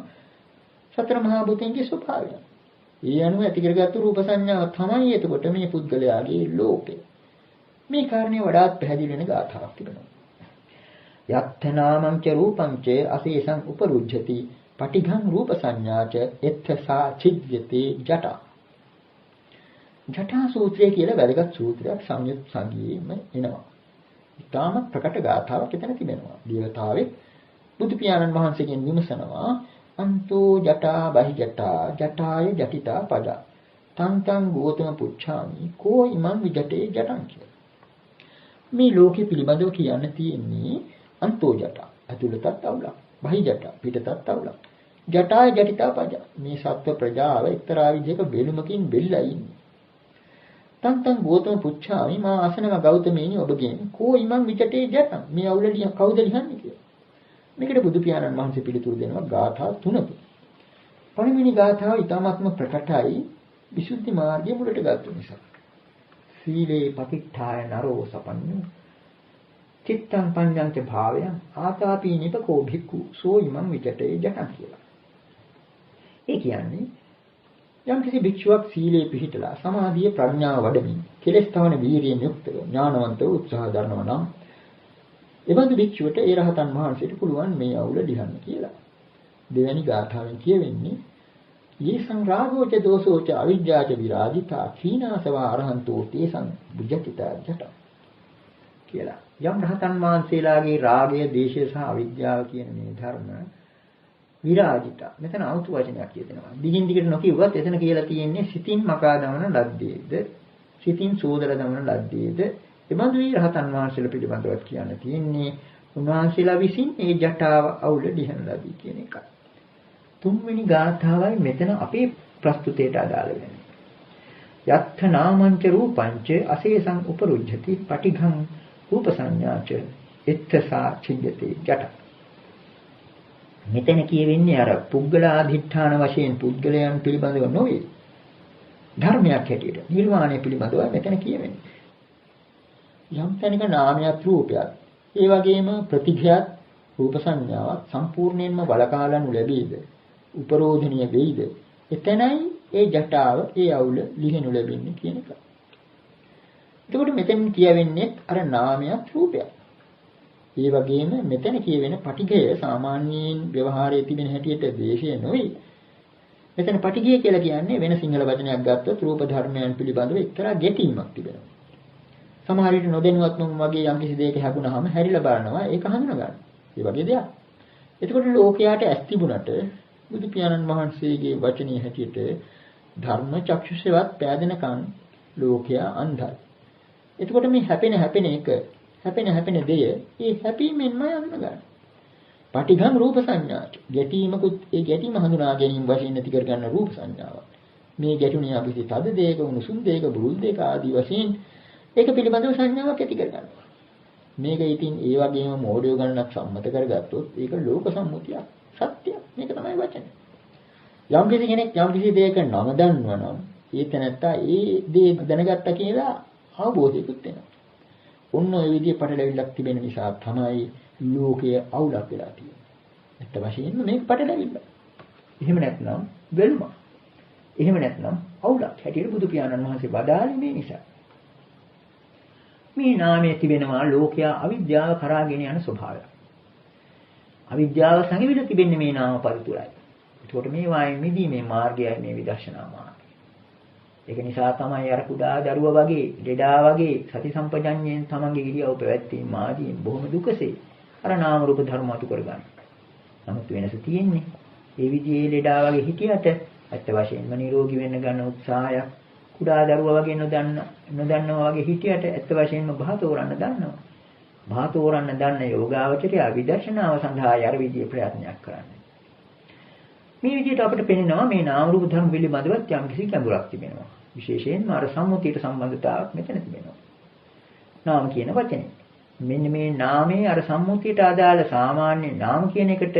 සතර මහා භූතයන්ගේ ස්වභාවය. ඒ අනුව ඇති කරගත්තු රූප සංඥාව තමයි එතකොට මේ පුද්ගලයාගේ ලෝකය. මේ කාරණේ වඩාත් පැහැදිලි වෙන ගාථාවක් තිබෙනවා. යත්ථ නාමං ච රූපං ච අසේසං උපරුජ්ජති පටිඝං රූප සංඥාච එත්ථසා චිද්යති ජටා. ජටා සූත්‍රය කියලා වැදගත් සූත්‍රයක් සංයුත් සංගීතෙම එනවා. ඊටාම ප්‍රකට ගාථාවක් එතන තිබෙනවා. දේවතාවෙක් බුදු පියාණන් වහන්සේගෙන් විමසනවා අන්තෝ ජටා බහි ජටා ජටාය ජටිතා පදා තං ගෝතම පුච්ඡාමි කෝ ඉමං විජටේ ජටං කියලා. මේ ලෝකෙ පිළිබඳව කියන්න තියෙන්නේ අන්තෝ ජටා ඇතුළතත් අවුලක් බහි ජටා පිටතත් අවුලක් ජටාය ජටිතා පදා මේ සත්ව ප්‍රජාව එක්තරා විදිහක බෙලුමකින් බෙල්ලා ඉන්නේ. තං ගෝතම පුච්ඡාමි මා අසනම ගෞතමීනි ඔබගෙන් කෝ ඉමං විජටේ ජටං මේ අවුල කවුද ලියන්නේ කියලා. මේකට බුදු පියාණන් වහන්සේ පිළිතුරු දෙනවා ගාථා 3කින්. පළවෙනි ගාථාව ඊටාත්ම ප්‍රකටයි විසුද්ධි මාර්ගයේ මුලට ගත්ත නිසා. සීලේ පතිට්ඨාය නරෝ සපන්නු චිත්තං පඤ්ඤංච භාවයං ආතාපි නිපකෝ භික්ඛු සෝ ඉමං විජටේ ජටං කියලා. ඒ කියන්නේ යම් කිසි භික්ෂුවක් සීලේ පිහිටලා සමාධියේ ප්‍රඥාව වඩමින් කෙලෙස් තවන වීරියෙන් යුක්තව ඥානවන්තව උත්සාහ දරනවා නම් එබඳු භික්ෂුවට ඒ රහතන් වහන්සේට පුළුවන් මේ අවුල දිහන්න කියලා. දෙවැනි ගාථාවෙන් කියවෙන්නේ යේසං රාගෝච දෝසෝච අවිජ්ජාච විරාජිතා කීනාසවා අරහන්තෝ තේසං බුද්ධිතා ජට කියලා. යම් රහතන් වහන්සේලාගේ රාගය, දේශය සහ අවිජ්ජාව කියන මේ ධර්ම විරාජිතා. මෙතන අමුතු වචනයක් කියනවා. දිගින් දිගට නොකියුවත් එතන කියලා තියෙන්නේ සිතින් මකා දමන ලද්දේද, සිතින් සෝදලා දමන ලද්දේද. එබඳු රහතන් වහන්සේලා පිළිබඳව කියන්න තියෙන්නේ උන්වහන්සේලා විසින් ඒ ජටාව අවුල දිහන ලදී කියන එකයි. තුන්වෙනි ගාථාවයි මෙතන අපේ ප්‍රස්තුතයට අදාළ වෙන්නේ. යත්ථ නාමංච රූපංච අසේසං උපරුජ්ජති පටිඝං රූප සංඥාච එත්තසා චිජ්ජති ජට. මෙතන කියවෙන්නේ අර පුද්ගලාධිඨාන වශයෙන් පුද්ගලයන් පිළිබඳව නොවේ. ධර්මයක් හැටියට නිර්වාණය පිළිබඳව මෙතන කියවෙන්නේ. යම් තැනක නාමයක් රූපයක් ඒ වගේම ප්‍රතිඝයත් රූප සංඥාවක් සම්පූර්ණයෙන්ම වලකාලනු ලැබෙයිද උපරෝධනීය වෙයිද එතනයි ඒ ජටාව ඒ අවුල ලිහිනු ලැබෙන්නේ කියන එක. එතකොට මෙතෙන් කියවෙන්නේ අර නාමයක් රූපයක්. ඒ වගේම මෙතන කියවෙන පටිඝය සාමාන්‍යයෙන් ව්‍යවහාරයේ තිබෙන හැටියට දේශය නොවේ. මෙතන පටිඝය කියලා කියන්නේ වෙන සිංහල වචනයක් ගත්තොත් රූප ධර්මයන් පිළිබඳව එක්තරා ගැටීමක් තිබෙනවා. සමහර විට නොදැනුවත්වම වගේ යම් කිසි දෙයක හැපුණාම හැරිලා බලනවා ඒක හඳුනා ගන්න. ඒ වගේ දෙයක්. එතකොට ලෝකයට ඇස් තිබුණට බුදු පියාණන් වහන්සේගේ වචනේ හැටියට ධර්ම චක්ෂුසේවත් පෑදෙනකන් ලෝකයා අන්ධයි. එතකොට මේ හැපෙන එක හැපෙන දෙය ඒ හැපීමෙන්ම යන්න ගන්න. පටිඝං රූප සංඥාච. ගැටීමකුත් ඒ ගැටීම හඳුනා ගැනීම වශයෙන් ඇති කර ගන්න රූප සංඥාවක්. මේ ගැටුණේ අපි තද දෙයක උණුසුම් දෙයක බුරුල් දෙයක ආදී වශයෙන් ඒක පිළිබඳව සංඥාවක් ඇති කර ගන්නවා. මේක ඉතින් ඒ වගේම මෝඩයෝ ගණනක් සම්මත කරගත්තොත් ඒක ලෝක සම්මුතියක්. සත්‍යයක්. මේක තමයි වචනේ. යම් කෙනෙක් යම් කිසි දෙයක නම දන්නවනම් ඒ තැනත්තා ඒ දේ දැනගත්තා කියලා අවබෝධයකුත් වෙනවා. ඔන්න ඔය විදිහේ පටලැවිල්ලක් තිබෙන නිසා තමයි ලෝකයේ අවුලක් වෙලා තියෙන්නේ. ඇත්ත වශයෙන්ම මේක පටලැවිල්ල. එහෙම නැත්නම් වෙල්ම. එහෙම නැත්නම් අවුලක්. හැටියට බුදු පියාණන් වහන්සේ වදාළේ මේ නිසා. මේ නාමයේ තිබෙනවා ලෝකයා අවිද්‍යාව කරාගෙන යන ස්වභාවය. අවිද්‍යාව සංගවිල තිබෙන්නේ මේ නාම පරිතුලයි. ඒකට මේ වායේ මිදීමේ මාර්ගයයි මේ විදර්ශනා මාර්ගය. ඒක නිසා තමයි අර කුඩා දරුවා වගේ, ලෙඩා වගේ සති සම්පජඤ්ඤයෙන් තමන්ගේ ඉරියව් පැවැත්වීම ආදීන් බොහොම දුකසේ අර නාම රූප ධර්ම අතු කරගන්න. නමුත් වෙනස තියෙන්නේ ඒ විදිහේ ලෙඩා වගේ හිටියට ඇත්ත වශයෙන්ම නිරෝගී වෙන්න ගන්න උත්සාහයක් කුඩා දරුවා වගේ නොදන්නවා වගේ හිටියට ඇත්ත වශයෙන්ම බහතෝරන්න දන්නවා. බහතෝරන්න දන්න යෝගාවචරය විදර්ශනාව සඳහා යර විදිහේ ප්‍රයත්නයක් කරන්නේ. මේ විදිහට අපිට පෙනෙනවා මේ නාම රූප ධර්ම පිළිබඳව යම් කිසි ගැඹුරක් තිබෙනවා. විශේෂයෙන්ම අර සම්මුතියට සම්බන්ධතාවක් මෙතන තිබෙනවා. නාම කියන වචනේ. මෙන්න මේ නාමයේ අර සම්මුතියට අදාළ සාමාන්‍ය නාම කියන එකට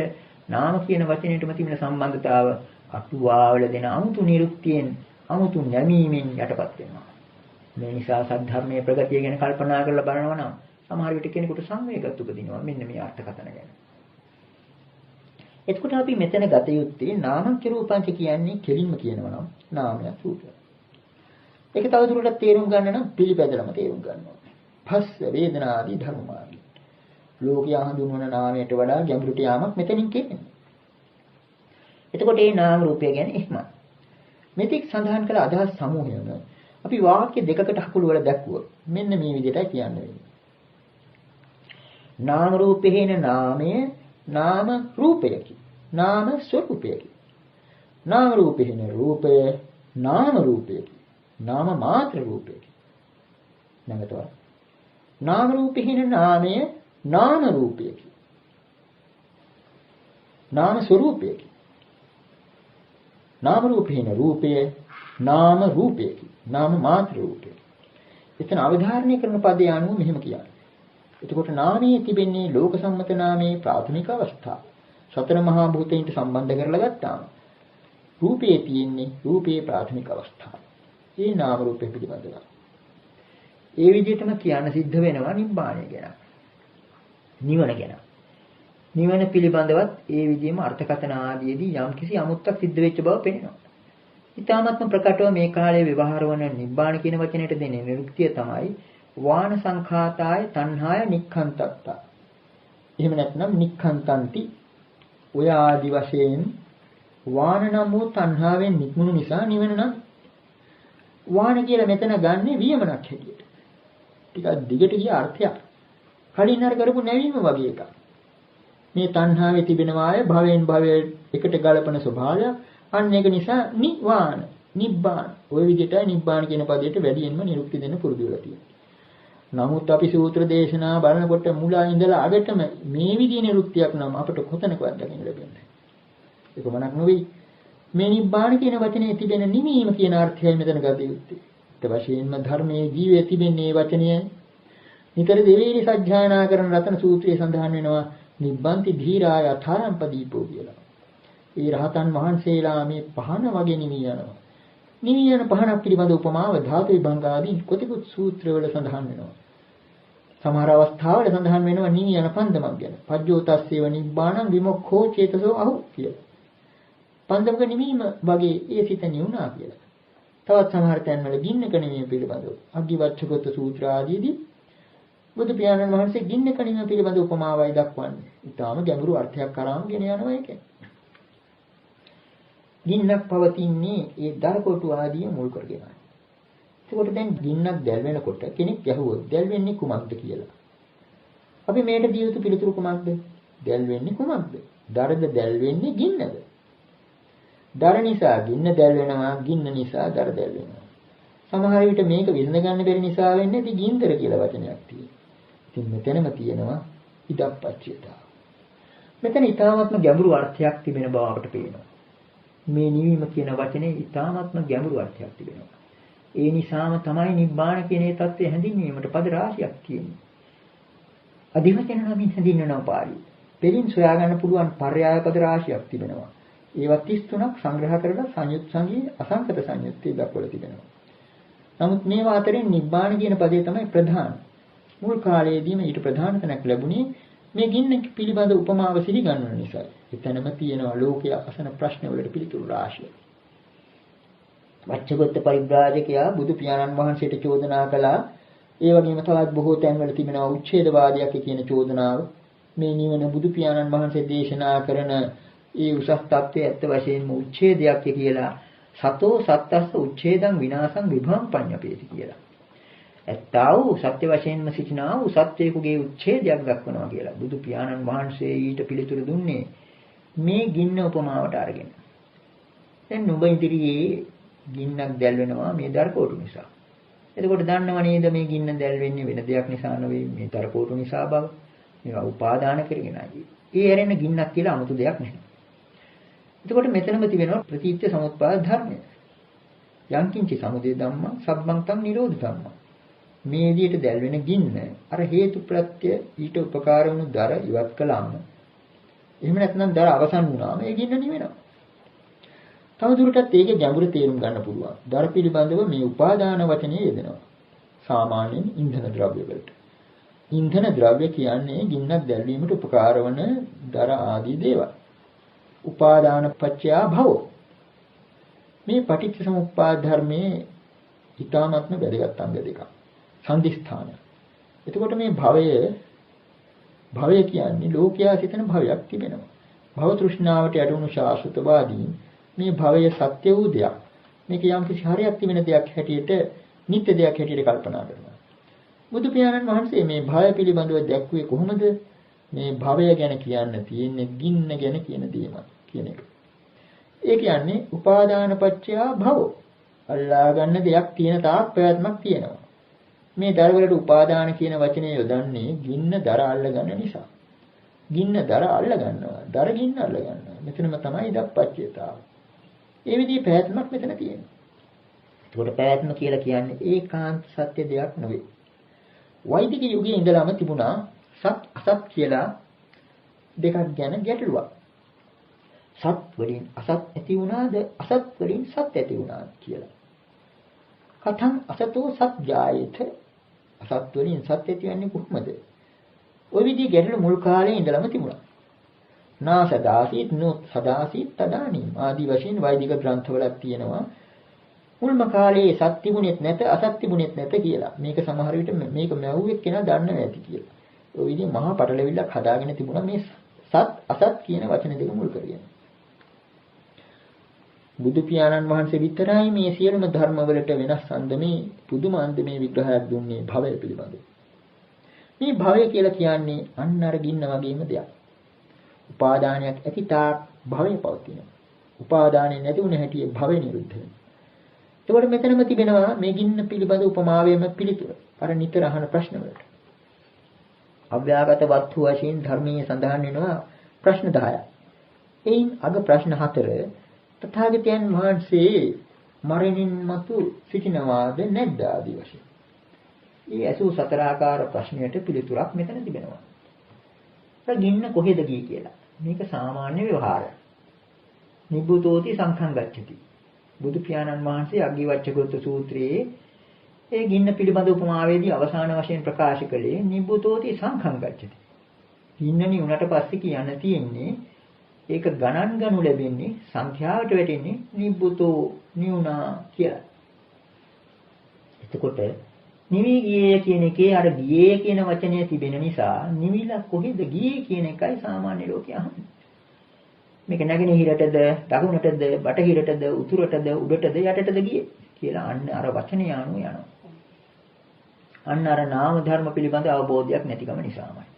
නාම කියන වචනයටම තිබෙන සම්බන්ධතාව අටුවාවල දෙන අමුතු නිරුක්තියෙන් අමුතු නැමීමෙන් යටපත් වෙනවා. මේ නිසා සද්ධර්මයේ ප්‍රගතිය ගැන කල්පනා කරලා බලනවා නම් සමහර විට කෙනෙකුට සංවේගත් උපදිනවා මෙන්න මේ අර්ථකථන ගැන. එතකොට අපි මෙතන ගත යුත්තේ නාමංච රූපංච කියන්නේ කෙලින්ම කියනවා නම් නාමයක් රූපයක්. ඒක තවදුරටත් තේරුම් ගන්න නම් පිළිපැදලම තේරුම් ගන්න ඕනේ. පස්ස වේදනාදී ධර්මාදී. ලෝකයා හඳුන්වන නාමයට වඩා ගැඹුරට යාමක් මෙතනින් කියන්නේ. එතකොට මේ නාම රූපය කියන්නේ එහෙමයි. මෙතික් සඳහන් කළ අදහස් සමූහයම අපි වාක්‍ය දෙකකට හකුළු වල දැක්වුවොත් මෙන්න මේ විදිහටයි කියන්න වෙන්නේ. නාම රූපේන නාමය නාම රූපයකි. නාම ස්වરૂපයකි. නාම රූපේන රූපය නාම රූපයකි. නාම මාත්‍ර රූපයකි. නැගතවා. නාම රූපේන නාමය නාම රූපයකි. නාම ස්වરૂපයකි. නාම රූපේන රූපය නාම රූපයකි. නාම මාත්‍ර රූපයකි. එතන අවධාරණය කරන පදේ අනුව මෙහෙම කියන්නේ. එතකොට නාමයේ තිබෙන්නේ ලෝක සම්මත නාමයේ ප්‍රාථමික අවස්ථාව. සතර මහා භූතයින්ට සම්බන්ධ කරලා ගත්තාම රූපයේ තියෙන්නේ රූපයේ ප්‍රාථමික අවස්ථාව. ඒ නාම රූපේ පිළිබඳව. ඒ විදිහටම කියන්න සිද්ධ වෙනවා නිබ්බාණය ගැන. නිවන ගැන. නිවන පිළිබඳවත් ඒ විදිහම අර්ථකථන ආදීදී යම්කිසි අමුත්තක් සිද්ධ වෙච්ච බව පේනවා. ඊටාත්ම ප්‍රකටව මේ කාලයේ ව්‍යවහාර වන නිබ්බාණ කියන වචනයට දෙන නිරුක්තිය තමයි වාන සංඛාතාය තණ්හාය නික්ඛන්තත්ත. එහෙම නැත්නම් නික්ඛන්තන්ති ඔය ආදි වශයෙන් වාන නම් වූ තණ්හාවෙන් නික්මුණු නිසා නිවන නම් වාන කියලා මෙතන ගන්නෙ වියමනක් හැටියට. ටිකක් දිගට ගිය අර්ථයක්. කලින් අර කරපු නැවීම වගේ එකක්. මේ තණ්හාවේ තිබෙනවාය භවයෙන් භවයට එකට ගලපන ස්වභාවය. අන්න ඒක නිසා නිවාන, නිබ්බාන. ওই විදිහටයි නිබ්බාන කියන පදයට වැඩියෙන්ම නිරුක්ති දෙන්න පුරුදු වෙලා තියෙන්නේ. නමුත් අපි සූත්‍ර දේශනා බලනකොට මුලා ඉඳලා අගටම මේ විදිහේ නිරුක්තියක් නම් අපට කොතනකවත් දකින්න ලැබෙන්නේ නැහැ. ඒකමනක් නෙවෙයි. මේ නිබ්බාන කියන වචනේ තිබෙන නිවීම කියන අර්ථයයි මෙතන ගත යුත්තේ. ඊට වශයෙන්ම ධර්මයේ ජීවයේ තිබෙන මේ වචනය නිතර දෙවේලි සත්‍යයනා කරන රතන සූත්‍රයේ සඳහන් වෙනවා නිබ්බන්ති ධීරාය අථාරම්පදීපෝ කියලා. ඒ රහතන් වහන්සේලා මේ පහන වගේ නිවී යනවා. නිවී යන පහනක් පිළිබඳ උපමාව ධාතු විභංග ආදී කොතිකුත් සූත්‍රවල සඳහන් වෙනවා. සමහර අවස්ථාවල සඳහන් වෙනවා නිවී යන පන්දමක් ගැන. පජ්ජෝතස්සේව නිබ්බාණං විමුක්ඛෝ චේතසෝ අහු කියලා. පන්දමක නිවීම වගේ ඒ සිත නිවුණා කියලා. තවත් සමහර තැන්වල ගින්නක නිවීම පිළිබඳව අග්ගිවච්ඡගත සූත්‍ර ආදීදී බුදු පියාණන් වහන්සේ ගින්නක නිවීම පිළිබඳ උපමාවයි දක්වන්නේ. ඊටාම ගැඹුරු අර්ථයක් කරාම ගෙන යනවා ඒකෙන්. ගින්නක් පවතින්නේ ඒ දරකොටු ආදී මුල් කරගෙනයි. ඒකට දැන් ගින්නක් දැල් වෙනකොට කෙනෙක් යහුවොත් දැල් වෙන්නේ කුමක්ද කියලා. අපි මේකට දිය යුතු පිළිතුරු කුමක්ද? දැල් වෙන්නේ කුමක්ද? දරද දැල් වෙන්නේ ගින්නද? දර නිසා ගින්න දැල් වෙනවා, ගින්න නිසා දර දැල් වෙනවා. සමහර විට මේක විසඳ ගන්න බැරි නිසා වෙන්නේ ඉතින් ගින්දර කියලා වචනයක් තියෙනවා. ඉතින් මෙතනම තියෙනවා ඉදප්පච්චයතාව. මෙතන ඊටාත්ම ගැඹුරු අර්ථයක් තිබෙන බව අපට පේනවා. මේ නිවීම කියන වචනේ ඊටාත්ම ගැඹුරු අර්ථයක් තිබෙනවා. ඒ නිසාම තමයි නිබ්බාන කියන ඒ தත්ත්වය හැඳින්වීමට පද රාශියක් තියෙන්නේ. අධිවචන නමින් හැඳින්වනවා පාළි. පෙරින් සොයා ගන්න පුළුවන් පර්යාය පද රාශියක් තිබෙනවා. ඒවා 33ක් සංග්‍රහ කරලා සංයුත් සංගී අසංකත සංයුත්තේ දක්වලා තිබෙනවා. නමුත් මේවා අතරින් නිබ්බාන කියන පදේ තමයි ප්‍රධාන. මුල් කාලයේදීම ඊට ප්‍රධාන තැනක් ලැබුණේ මේ ගින්න පිළිබඳ උපමාව සිහි ගන්නන නිසා. එතනම තියෙනවා ලෝකයේ අසන ප්‍රශ්න වලට පිළිතුරු රාශිය. වච්චගත පරිබ්‍රාජකයා බුදු පියාණන් වහන්සේට චෝදනා කළා. ඒ වගේම තවත් බොහෝ තැන්වල තිබෙනවා උච්ඡේදවාදයක් කියන චෝදනාව. මේ නිවන බුදු පියාණන් වහන්සේ දේශනා කරන ඒ උසස් තත්ත්වයේ ඇත්ත වශයෙන්ම උච්ඡේදයක් කියලා සතෝ සත්තස්ස උච්ඡේදං විනාශං විභවං පඤ්ඤපේති කියලා. ඇත්තා වූ සත්‍ය වශයෙන්ම සිටිනා වූ සත්‍යයකගේ උච්ඡේදයක් දක්වනවා කියලා. බුදු පියාණන් වහන්සේ ඊට පිළිතුරු දුන්නේ මේ ගින්න උපමාවට අරගෙන. දැන් නුඹ ඉදිරියේ ගින්නක් දැල් වෙනවා මේ දරකෝටු නිසා. එතකොට දන්නව නේද මේ ගින්න දැල් වෙන්නේ වෙන දෙයක් නිසා නෙවෙයි මේ දරකෝටු නිසා බව. මේවා උපාදාන කරගෙනයි. ඒ ඇරෙන ගින්නක් කියලා 아무තු දෙයක් නැහැ. එතකොට මෙතනම තිබෙනවා ප්‍රතිත්‍ය සමුප්පාද ධර්මය. යංකින්චි සමුදය ධම්ම සබ්බන්තං නිරෝධ ධම්ම. මේ විදිහට දැල් වෙන ගින්න අර හේතු ප්‍රත්‍ය ඊට උපකාර වුණු දර ඉවත් කළාම එහෙම නැත්නම් දර අවසන් වුණාම ඒ ගින්න නිවෙනවා. තවදුරටත් ඒකේ ගැඹුරු තේරුම් ගන්න පුළුවන්. දර පිළිබඳව මේ උපාදාන වචනේ යෙදෙනවා. සාමාන්‍යයෙන් ඉන්ධන ද්‍රව්‍ය වලට. ඉන්ධන ද්‍රව්‍ය කියන්නේ ගින්නක් දැල්වීමට උපකාර වන දර ආදී දේවල්. උපාදාන පත්‍යා භව. මේ පටිච්ච සමුප්පාද ධර්මයේ ඊ타ත්ම වැදගත් අංග දෙකක්. සංදිස්ථාන. එතකොට මේ භවය කියන්නේ ලෝකයා සිතන භවයක් තිබෙනවා. භව තෘෂ්ණාවට යටුණු ශාස්ත්‍රවාදීන් මේ භවය සත්‍ය වූ දෙයක්. මේක යම් කිසි හරයක් තිබෙන දෙයක් හැටියට, නිත්‍ය දෙයක් හැටියට කල්පනා කරනවා. බුදු පියාණන් වහන්සේ මේ භවය පිළිබඳව දැක්ුවේ කොහොමද? මේ භවය ගැන කියන්න තියෙන්නේ ගින්න ගැන කියන එක. ඒ කියන්නේ උපාදාන පත්‍යා භව. අල්ලා ගන්න දෙයක් තියෙන තාක් පැවැත්මක් තියෙනවා. මේ දරවලට උපාදාන කියන වචනේ යොදන්නේ ගින්න දර අල්ල ගන්න නිසා. ගින්න දර අල්ල ගන්නවා. දර ගින්න අල්ල ගන්නවා. මෙතනම තමයි ඉදප්පච්චේතාව. ඒ විදිහේ පැවැත්මක් මෙතන තියෙනවා. ඒකට පැවැත්ම කියලා කියන්නේ ඒකාන්ත සත්‍ය දෙයක් නෙවෙයි. වෛදික යුගයේ ඉඳලාම තිබුණා සත් අසත් කියලා දෙකක් ගැන ගැටලුවක්. සත් වලින් අසත් ඇති වුණාද අසත් වලින් සත් ඇති වුණාද කියලා. කතං අසතෝ සත් ජායේත අසත් වලින් සත් ඇති වෙන්නේ කොහොමද? ওই විදිහේ ගැටලු මුල් කාලේ ඉඳලම තිබුණා. නා සදාසීත් නෝ සදාසීත් තදානීම් ආදී වශයෙන් වෛදික ග්‍රන්ථවලක් තියෙනවා. මුල්ම කාලේ සත් තිබුණෙත් නැත අසත් තිබුණෙත් නැත කියලා. මේක සමහර විට මේක මැව්වෙක් කෙනා දන්නව ඇති කියලා. ওই විදිහේ මහා පටලැවිල්ලක් හදාගෙන තිබුණා මේ සත් අසත් කියන වචන දෙක මුල් කරගෙන. බුදු පියාණන් වහන්සේ විතරයි මේ සියලුම ධර්ම වලට වෙනස් අන්දමේ පුදුම අන්දමේ විග්‍රහයක් දුන්නේ භවය පිළිබඳව. මේ භවය කියලා කියන්නේ අන්න අර ගින්න වගේම දෙයක්. උපාදානයක් ඇති තාක් භවය පවතිනවා. උපාදානය නැති වුණ හැටි භවය නිරුද්ධ වෙනවා. ඒකට මෙතනම තිබෙනවා මේ ගින්න පිළිබඳ උපමාවෙම පිළිතුර. අර නිතර අහන ප්‍රශ්න වලට. අව්‍යාගත වස්තු වශයෙන් ධර්මයේ සඳහන් වෙනවා ප්‍රශ්න 10ක්. එයින් අග ප්‍රශ්න 4 තථාගතයන් වහන්සේ මරණින් මතු සිටිනවාද නැද්ද ආදී වශයෙන්. මේ 84 ආකාර ප්‍රශ්නයට පිළිතුරක් මෙතන තිබෙනවා. ගින්න කොහෙද ගියේ කියලා. මේක සාමාන්‍ය ව්‍යවහාරයක්. නිබ්බුතෝති සංඛං ගච්ඡති. බුදු පියාණන් වහන්සේ අග්ගිවච්ඡගත සූත්‍රයේ ඒ ගින්න පිළිබඳ උපමාවේදී අවසාන වශයෙන් ප්‍රකාශ කළේ නිබ්බුතෝති සංඛං ගච්ඡති. ගින්නනි උනට පස්සේ කියන්න තියෙන්නේ ඒක ගණන් ගනු ලැබෙන්නේ සංඛ්‍යාවට වැටෙන්නේ නිබ්බුතෝ නිුණා කියලා. එතකොට නිවි ගියේ කියන එකේ අර ගියේ කියන වචනය තිබෙන නිසා නිවිලා කොහෙද ගියේ කියන එකයි සාමාන්‍ය ලෝකයේ අහන්නේ. මේක නැගෙනහිරටද දකුණටද බටහිරටද උතුරටද උඩටද යටටද ගියේ කියලා අන්න අර වචනේ යano යනවා. අන්න අර නාම ධර්ම පිළිබඳ අවබෝධයක් නැතිකම නිසාමයි.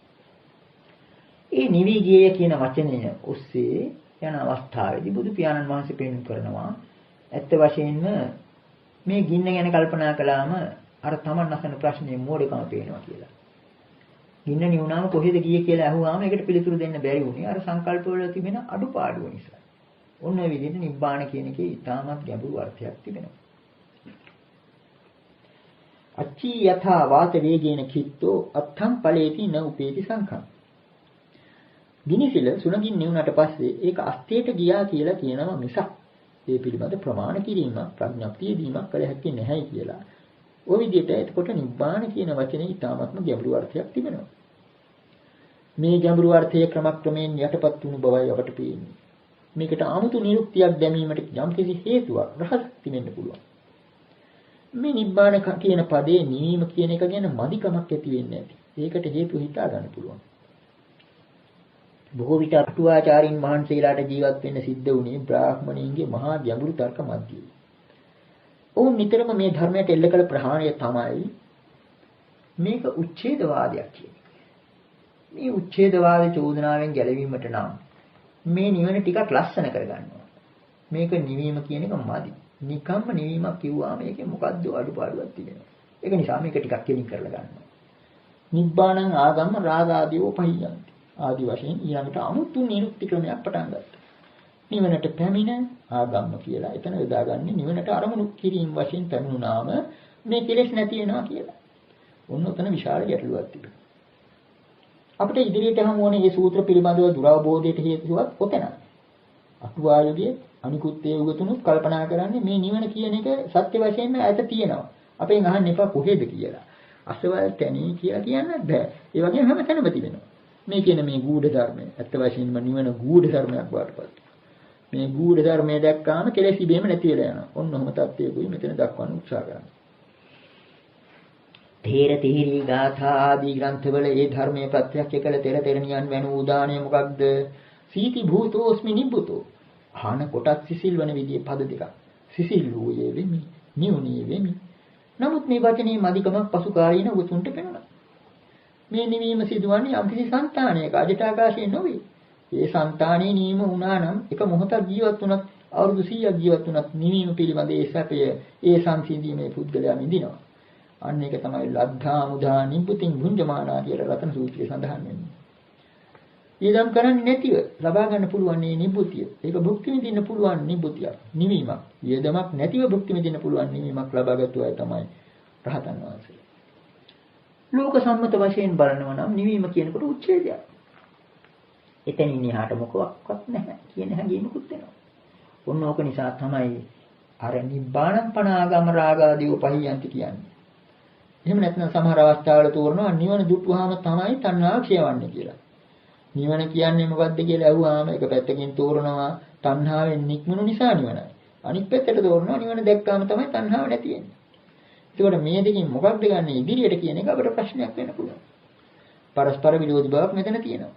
ඒ නිවි ගියේ කියන වචනය ඔස්සේ යන අවස්ථාවේදී බුදු පියාණන් වහන්සේ පෙන්වු කරනවා ඇත්ත වශයෙන්ම මේ ගින්න ගැන කල්පනා කළාම අර තමන් අසන ප්‍රශ්නේ මෝඩකම පේනවා කියලා. ගින්න නිවුනාම කොහෙද ගියේ කියලා අහුවාම ඒකට පිළිතුරු දෙන්න බැරි වුණේ අර සංකල්ප වල තිබෙන අඩුපාඩුව නිසා. ඔන්න ඔය විදිහට නිබ්බාන කියන එකේ ඊටමත් ගැඹුරු අර්ථයක් තිබෙනවා. අච්චි යථා වාත වේගේන කිත්තෝ අත්තම් ඵලේති න උපේති සංඛං. ගිනිසිල සුණගින් නිවුනට පස්සේ ඒක අස්තේට ගියා කියලා කියනවා මිසක් ඒ පිළිබඳ ප්‍රමාණ කිරීමක් ප්‍රඥප්තිය දීමක් කළ හැකි නැහැ කියලා. ඔය විදිහට එතකොට නිබ්බාන කියන වචනේ ඊටාත්ම ගැඹුරු අර්ථයක් තිබෙනවා. මේ ගැඹුරු අර්ථයේ ක්‍රමක්‍රමයෙන් යටපත් වුණු බවයි අපට පේන්නේ. මේකට 아무තු නිරුක්තියක් දැමීමට යම්කිසි හේතුවක් රහසක් තිබෙන්න පුළුවන්. මේ නිබ්බාන කියන පදේ නිවීම කියන එක ගැන මදිකමක් ඇති වෙන්නේ නැති. ඒකට හේතු හිතා ගන්න පුළුවන්. බොහෝ විට අටුවාචාරින් මහන්සියලාට ජීවත් වෙන්න සිද්ධ වුණේ බ්‍රාහ්මණීන්ගේ මහා ගැඹුරු තර්ක මැදදී. ඔවුන් නිතරම මේ ධර්මයට එල්ල කළ ප්‍රහාණය තමයි මේක උච්ඡේදවාදයක් කියන්නේ. මේ උච්ඡේදවාද චෝදනාවෙන් ගැලවීමට නම් මේ නිවන ටිකක් ලස්සන කරගන්නවා. මේක නිවීම කියන එක මදි. නිකම්ම නිවීමක් කිව්වාම ඒකේ මොකද්ද අඩුපාඩුවක් තියෙනවා. ඒක නිසා මේක ටිකක් කෙලින් කරලා ගන්නවා. නිබ්බාණං ආගම රාගාදීෝ පහියන්ති. ආදි වශයෙන් ඊළඟට අමුතු නිරුක්ති ක්‍රමයක් පටන් ගත්තා. නිවනට පැමිණ ආගම්ම කියලා. එතන යොදාගන්නේ නිවනට අරමුණු කිරීම වශයෙන් පැමිණුනාම මේ කෙලෙස් නැති වෙනවා කියලා. ඔන්න ඔතන විශාල ගැටලුවක් තිබෙනවා. අපිට ඉදිරියට හමු වුණේ මේ සූත්‍ර පිළිබඳව දුරවබෝධයට හේතුවක් ඔතන. අටුවායුගේ අනිකුත් ඒ උගතුනුත් කල්පනා කරන්නේ මේ නිවන කියන එක සත්‍ය වශයෙන්ම ඇත තියෙනවා. අපෙන් අහන්න එපා කොහෙද කියලා. අසවල් තැනී කියලා කියන්නත් බෑ. ඒ වගේම හැම තැනම තිබෙනවා. මේ කියන මේ ගූඪ ධර්මය ඇත්ත වශයෙන්ම නිවන ගූඪ ධර්මයක් වඩපත්. මේ ගූඪ ධර්මය දැක්කාම කෙලෙස් ඉබේම නැති වෙලා යනවා. ඔන්න ඔහම තත්ත්වයකුයි මෙතන දක්වන්න උත්සාහ කරන්නේ. තේර තිහිරි ගාථා ආදී ග්‍රන්ථවල ඒ ධර්මයේ ප්‍රත්‍යක්ෂ කළ තෙරණියන් වෙන උදාණය මොකක්ද? සීති භූතෝස්මි නිබ්බුතෝ. ආන කොටත් සිසිල් වන විදිහේ පද දෙකක්. සිසිල් වූයේ වෙමි, නියුණී වෙමි. නමුත් මේ වචනේ මදිකමක් පසුකාලීන උතුම්ට පෙනුණා. මේ නිවීම සිදුවන්නේ යම්කිසි సంతානයක අජටාකාශයේ නොවේ. ඒ సంతානේ නිවීම වුණා නම් එක මොහොතක් ජීවත් වුණත් අවුරුදු 100ක් ජීවත් වුණත් නිවීම පිළිබඳ ඒ සැපය ඒ සංසිඳීමේ පුද්ගලයා මිදිනවා. අන්න ඒක තමයි ලද්ධා මුදා නිබ්බුතින් භුංජමානා කියලා රතන සූත්‍රයේ සඳහන් වෙන්නේ. ඊළම් කරන්නේ නැතිව ලබා ගන්න පුළුවන් මේ නිබ්බුතිය. ඒක භුක්ති විඳින්න පුළුවන් නිබ්බුතියක්. නිවීමක්. ඊදමක් නැතිව භුක්ති විඳින්න පුළුවන් නිවීමක් ලබාගත්තු අය තමයි රහතන් වහන්සේ. ලෝක සම්මත වශයෙන් බලනවා නම් නිවීම කියනකොට උච්ඡේදයක්. එතනින් එහාට මොකක්වත් නැහැ කියන හැඟීමකුත් එනවා. ඔන්න ඕක නිසා තමයි අර නිබ්බාණං පනාගම රාගාදී උපහියන්ති කියන්නේ. එහෙම නැත්නම් සමහර අවස්ථාවල තෝරනවා නිවන දුටුවාම තමයි තණ්හාව ක්ෂයවන්නේ කියලා. නිවන කියන්නේ මොකද්ද කියලා අහුවාම එක පැත්තකින් තෝරනවා තණ්හාවෙන් නික්මුණු නිසා නිවනයි. අනිත් පැත්තට තෝරනවා නිවන දැක්කාම තමයි තණ්හාව නැති වෙන්නේ. ඒකට මේ දෙකෙන් මොකක්ද ගන්න ඉදිරියට කියන එක අපිට ප්‍රශ්නයක් වෙන්න පුළුවන්. පරස්පර විරෝධී බවක් මෙතන තියෙනවා.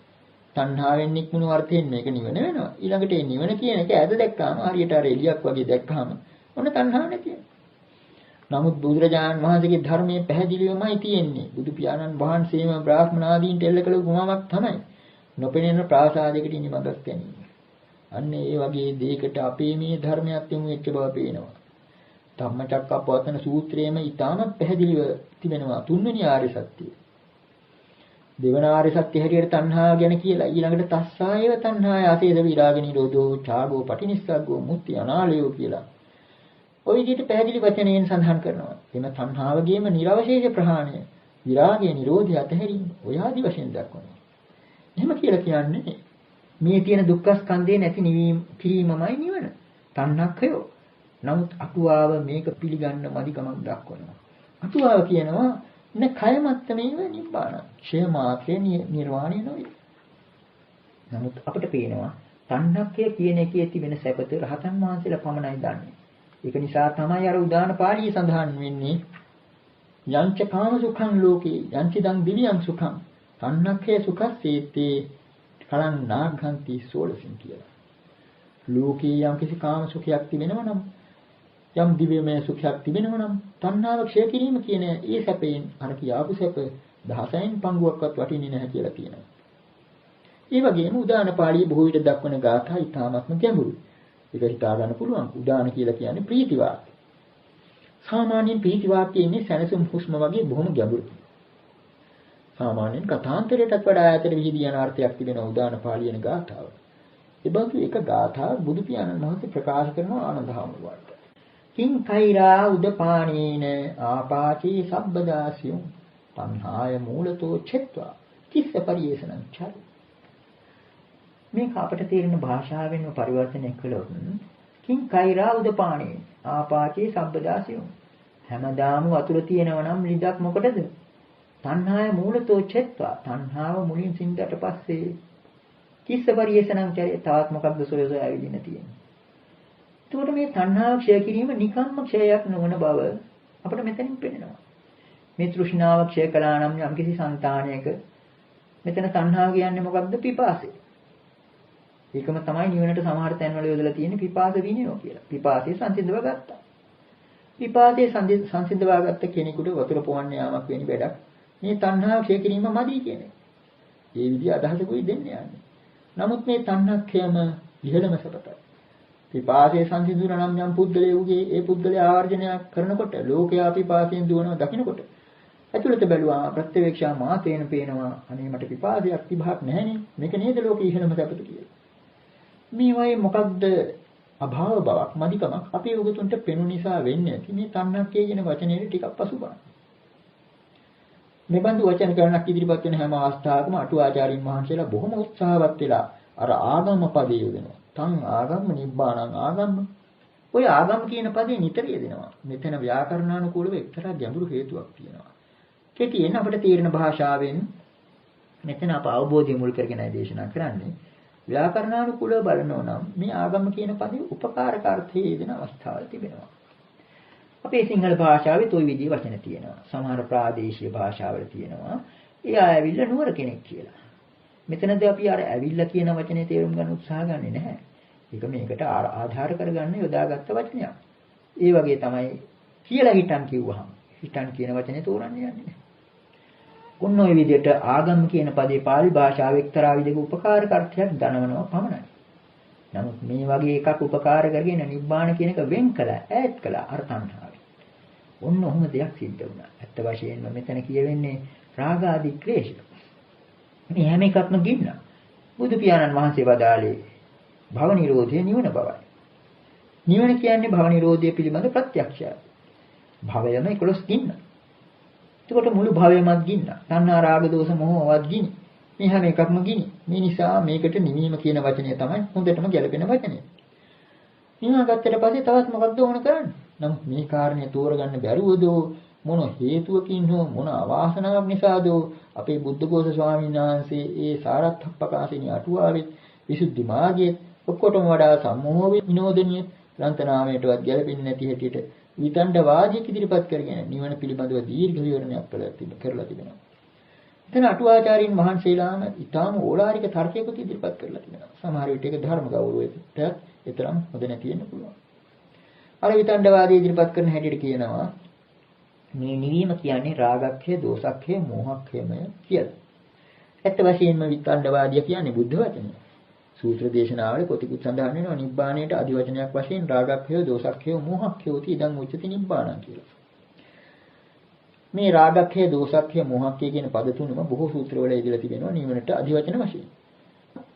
තණ්හාවෙන් නික්මුණු අර්ථයෙන් මේක නිවන වෙනවා. ඊළඟට මේ නිවන කියන එක ඇද දැක්කාම හරියට අර එලියක් වගේ දැක්කාම ඔන්න තණ්හාව නැති වෙනවා. නමුත් බුදුරජාණන් වහන්සේගේ ධර්මයේ පැහැදිලිවමයි තියෙන්නේ. බුදු පියාණන් වහන්සේම බ්‍රාහ්මනාදීන්ට එල්ල කළ උපමාවක් තමයි. නොපෙනෙන ප්‍රාසාදයකට ඉනිමඟක් ගැනීම. අන්න ඒ වගේ දෙයකට අපේ මේ ධර්මයක් යොමු වෙච්ච බව පේනවා. ධම්මචක්කප්පවත්තන සූත්‍රයේම ඊටමත් පැහැදිලිව තිබෙනවා තුන්වෙනි ආර්ය සත්‍යය. දෙවන ආර්ය සත්‍ය හැටියට තණ්හා ගැන කියලා ඊළඟට තස්සායව තණ්හාය ආසේද විරාග නිරෝධෝ ඡාගෝ පටිනිස්සග්ගෝ මුක්ති අනාලයෝ කියලා. ඔය විදිහට පැහැදිලි වචනයෙන් සඳහන් කරනවා. එම තණ්හාවගේම නිර්වශේෂ ප්‍රහාණය, විරාගයේ නිරෝධය අතහැරීම ඔය ආදි වශයෙන් දක්වනවා. එහෙම කියලා කියන්නේ මේ තියෙන දුක්ඛ ස්කන්ධේ නැති නිවීම කිරීමමයි නිවන. තණ්හක්ඛයෝ. නමුත් අටුවාව මේක පිළිගන්න මදිකමක් දක්වනවා. අටුවාව කියනවා න කය මත්තමේව නිබ්බාන. ක්ෂය මාත්‍රේ නිර්වාණය නොවේ. නමුත් අපිට පේනවා තණ්හක්ඛය කියන එකේ තිබෙන සැපත රහතන් වහන්සේලා පමණයි දන්නේ. ඒක නිසා තමයි අර උදාන පාළියේ සඳහන් වෙන්නේ යංච කාම සුඛං ලෝකේ යංච දං දිව්‍යං සුඛං තණ්හක්ඛය සුඛස්සේත්තේ කලං නාග්ගන්ති සෝලසින් කියලා. ලෝකේ යම් කිසි කාම සුඛයක් තිබෙනවා නම් යම් දිව්‍යමය සුඛයක් තිබෙනවා නම් තණ්හාව ක්ෂය කිරීම කියන ඒ සැපයෙන් අර කියාපු සැප 16න් පංගුවක්වත් වටින්නේ නැහැ කියලා කියනවා. ඒ වගේම උදාන පාළියේ බොහෝ විට දක්වන ගාථා ඊටාත්ම ගැඹුරුයි. ඒක හිතා ගන්න පුළුවන්. උදාන කියලා කියන්නේ ප්‍රීති වාක්‍ය. සාමාන්‍යයෙන් ප්‍රීති වාක්‍යයේ ඉන්නේ සැනසුම් හුස්ම වගේ බොහොම ගැඹුරුයි. සාමාන්‍යයෙන් කථාන්තරයටත් වඩා ඈතට විහිදී යන අර්ථයක් තිබෙන උදාන පාළියන ගාථාව. ඒ බඳු එක ගාථාවක් බුදු පියාණන් වහන්සේ ප්‍රකාශ කරන ආනන්ද හාමුදුරුවන්ට. කිං කෛරා උදපාණීන ආපාචී සබ්බදාසියෝ තණ්හාය මූලතෝ චෙත්වා කිස්ස පරියේසනං චරි. මේක අපට තේරෙන භාෂාවෙන්ම පරිවර්තනය කළොත් කිං කෛරා උදපාණීන ආපාචී සබ්බදාසියෝ හැමදාම වතුර තියෙනවා නම් ලිදක් මොකටද? තණ්හාය මූලතෝ චෙත්වා තණ්හාව මුලින් සින්දට පස්සේ කිස්ස පරියේසනං චරි තවත් මොකක්ද සොයසොය ඇවිදින්න තියෙන්නේ. එතකොට මේ තණ්හාව ක්ෂය කිරීම නිකම්ම ක්ෂයයක් නොවන බව අපිට මෙතනින් පේනවා. මේ තෘෂ්ණාව ක්ෂය කළා නම් යම්කිසි సంతානයක මෙතන තණ්හාව කියන්නේ මොකක්ද? පිපාසය. ඒකම තමයි නිවනට සමහර තැන්වල යොදලා තියෙන්නේ පිපාස විනයෝ කියලා. පිපාසය සංසිඳව ගත්තා. පිපාසය සංසිඳවා ගත්ත කෙනෙකුට වතුර පොවන්න යාමක් වෙන වැඩක්. මේ තණ්හාව ක්ෂය කිරීම මදි කියන්නේ. ඒ විදිහ අදහසකුයි දෙන්නේ යන්නේ. නමුත් මේ තණ්හක්ඛයම ඉහළම සපතයි. පිපාසයේ සංසිඳුණා නම් යම් පුද්ගලයෙකුගේ ඒ පුද්ගලයා ආවර්ජනය කරනකොට ලෝකයා පිපාසයෙන් දුවනවා දකින්නකොට ඇතුළත බැලුවා ප්‍රත්‍යවේක්ෂා මාතේන පේනවා අනේ මට පිපාසයක් තිබහක් නැහැනේ මේක නේද ලෝකේ ඉහළම සපත කියලා. මේ වගේ මොකක්ද අභාව බවක් මදිකමක් අපේ උගතුන්ට පෙනු නිසා වෙන්නේ නැති මේ තණ්හක්ඛය කියන වචනේ ටිකක් පසුබාන. මේ බඳු වචන කරනක් ඉදිරිපත් වෙන හැම අවස්ථාවකම අටුවාචාරින් වහන්සේලා බොහොම උත්සාහවත් වෙලා අර ආගම පදේ යොදනවා. තං ආගම්ම නිබ්බාණං ආගම්ම. ඔය ආගම් කියන පදේ නිතර යෙදෙනවා. මෙතන ව්‍යාකරණානුකූලව එක්තරා ගැඹුරු හේතුවක් තියෙනවා. කෙටියෙන් අපිට තේරෙන භාෂාවෙන් මෙතන අප අවබෝධය මුල් කරගෙනයි දේශනා කරන්නේ. ව්‍යාකරණානුකූලව බලනවා නම් මේ ආගම කියන පදේ උපකාරක අර්ථයේ යෙදෙන අවස්ථාවල් තිබෙනවා. අපේ සිංහල භාෂාවේ toy විදිහේ වචන තියෙනවා. සමහර ප්‍රාදේශීය භාෂාවල තියෙනවා. එයා ඇවිල්ලා නුවර කෙනෙක් කියලා. මෙතනදී අපි අර ඇවිල්ලා කියන වචනේ තේරුම් ගන්න උත්සාහ ගන්නේ නැහැ. ඒක මේකට ආධාර කරගන්න යොදාගත්ත වචනයක්. ඒ වගේ තමයි කියලා හිටන් කිව්වහම හිටන් කියන වචනේ තෝරන්නේ යන්නේ. ඔන්න ඔය විදිහට ආගම් කියන පදේ පාලි භාෂාවේ එක්තරා විදිහක උපකාරක අර්ථයක් දනවනවා පමණයි. නමුත් මේ වගේ එකක් උපකාර කරගෙන නිබ්බාන කියන එක වෙන් කළා, ඈත් කළා අර තණ්හාවෙන්. ඔන්න ඔහොම දෙයක් සිද්ධ වුණා. ඇත්ත වශයෙන්ම මෙතන කියවෙන්නේ රාග ආදී ක්ලේශ. මේ හැම එකක්ම ගින්න. බුදු පියාණන් වහන්සේ වදාළේ භව නිරෝධය නිවන බවයි. නිවන කියන්නේ භව නිරෝධය පිළිබඳ ප්‍රත්‍යක්ෂයයි. භවයම 11 ගින්න. එතකොට මුළු භවයමත් ගින්න. තණ්හා රාග දෝෂ මොහොවත් ගිනි. මේ හැම එකක්ම ගිනි. මේ නිසා මේකට නිවීම කියන වචනය තමයි හොඳටම ගැලපෙන වචනය. නිවා ගත්තට පස්සේ තවත් මොකක්ද ඕන කරන්නේ? නමුත් මේ කාරණේ තෝරගන්න බැරුවද මොන හේතුවකින් හෝ මොන අවාසනාවක් නිසාද අපේ බුද්ධඝෝෂ ස්වාමීන් වහන්සේ ඒ සාරත්ථප්පකාසිනී අටුවාවේ විසුද්ධි මාර්ගයේ ඔක්කොටම වඩා සම්මෝහ විනෝදනීය ග්‍රන්ථනාමයටවත් ගැලපෙන්නේ නැති හැටියට විතණ්ඩ වාදයක් ඉදිරිපත් කරගෙන නිවන පිළිබඳව දීර්ඝ විවරණයක් කරලා තිබෙනවා. එතන අටුවාචාරින් වහන්සේලාම ඊටාම ඕලාරික තර්කයකට ඉදිරිපත් කරලා තිනවා. සමහර විට ඒක ධර්ම ගෞරවයට ඒතරම් හොඳ නැති වෙන්න පුළුවන්. අර විතණ්ඩවාදී ඉදිරිපත් කරන හැටියට කියනවා මේ නිවීම කියන්නේ රාගක්ඛය, දෝසක්ඛය, මෝහක්ඛයමය කියලා. ඇත්ත වශයෙන්ම විතණ්ඩවාදිය කියන්නේ බුද්ධ වචනය. සූත්‍ර දේශනාවල කොටිකුත් සඳහන් වෙනවා නිබ්බාණයට අදිවචනයක් වශයෙන් රාගක්ඛය, දෝසක්ඛය, මෝහක්ඛය උති ඉදං උච්චති නිබ්බාණං කියලා. මේ රාගක්ඛය, දෝසක්ඛය, මෝහක්ඛය කියන පද තුනම බොහෝ සූත්‍රවල යෙදලා තිබෙනවා නිවනට අදිවචන වශයෙන්.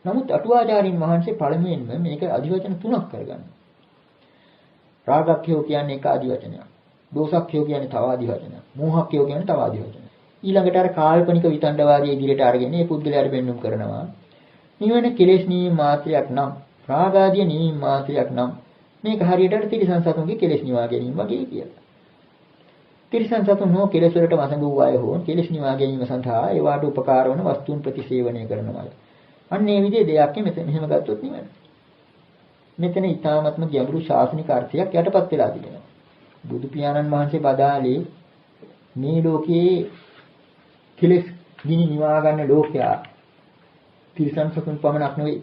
නමුත් අටුවාචාරින් වහන්සේ පළමුවෙන්ම මේක අදිවචන තුනක් කරගන්නවා. රාගක්ඛය කියන්නේ එක අදිවචනයක්. දෝසක්ඛය කියන්නේ තව අදිවචනයක්. මෝහක්ඛය කියන්නේ තව අදිවචනයක්. ඊළඟට අර කාල්පනික විතණ්ඩවාදී ඉදිරියට අරගෙන මේ පුද්ගලයාට පෙන්වුම් කරනවා. නිවන කෙලෙස් නිවීම මාත්‍රයක් නම්, රාගාදී නිවීම මාත්‍රයක් නම් මේක හරියට අර තිරිසන් සතුන්ගේ කෙලෙස් නිවා ගැනීම වගේ කියලා. තිරිසන් සතුන් හෝ කෙලෙස් වලට වසඟ වූ අය හෝ කෙලෙස් නිවා ගැනීම සඳහා ඒවාට උපකාර වන වස්තුන් ප්‍රතිසේවනය කරනවා. අන්න ඒ විදිහේ දෙයක් මෙහෙම ගත්තොත් නිවන. මෙතන ඊ타ත්ම ගැඹුරු ශාසනික අර්ථයක් යටපත් වෙලා තිබෙනවා. බුදු පියාණන් වහන්සේ බදාලේ මේ ලෝකයේ කෙලෙස් ගිනි නිවා ගන්න ලෝකයා තිරිසන් සතුන් පමණක් නෙවෙයි.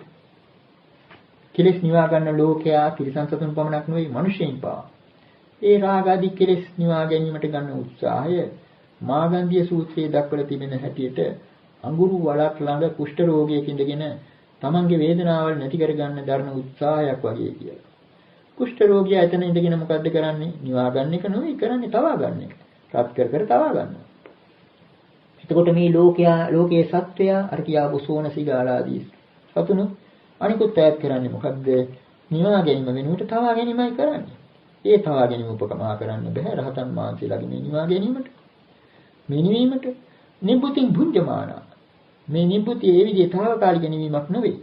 කෙලෙස් නිවා ගන්න ලෝකයා තිරිසන් සතුන් පමණක් නෙවෙයි මිනිසෙයින් පවා. ඒ රාග ආදී කෙලෙස් නිවා ගැනීමට ගන්න උත්සාහය මාගන්ධිය සූත්‍රයේ දක්වලා තිබෙන හැටියට අඟුරු වලක් ළඟ කුෂ්ඨ රෝගියෙක් ඉඳගෙන තමන්ගේ වේදනාවල් නැති කරගන්න දරන උත්සාහයක් වගේ කියලා. කුෂ්ඨ රෝගියා එතන ඉඳගෙන මොකද්ද කරන්නේ? නිවා ගන්න එක නෙවෙයි කරන්නේ තවා ගන්න එක. රත් කර කර තවා ගන්නවා. එතකොට මේ ලෝකයේ සත්වයා අර කියාපු සෝන සිගාලාදී සතුණු අනිකුත් ඈත් කරන්නේ මොකද්ද? නිවා ගැනීම වෙනුවට තවා ගැනීමයි කරන්නේ. ඒ තවා ගැනීම උපකමා කරන්න බෑ රහතන් වහන්සේලාගේ මේ නිවා ගැනීමට. මේ නිවීමට නිබ්බුතින් භුඤ්ජමාන. මේ නිබ්බුතිය ඒ විදිහේ తాවකාලික නිවීමක් නෙවෙයි.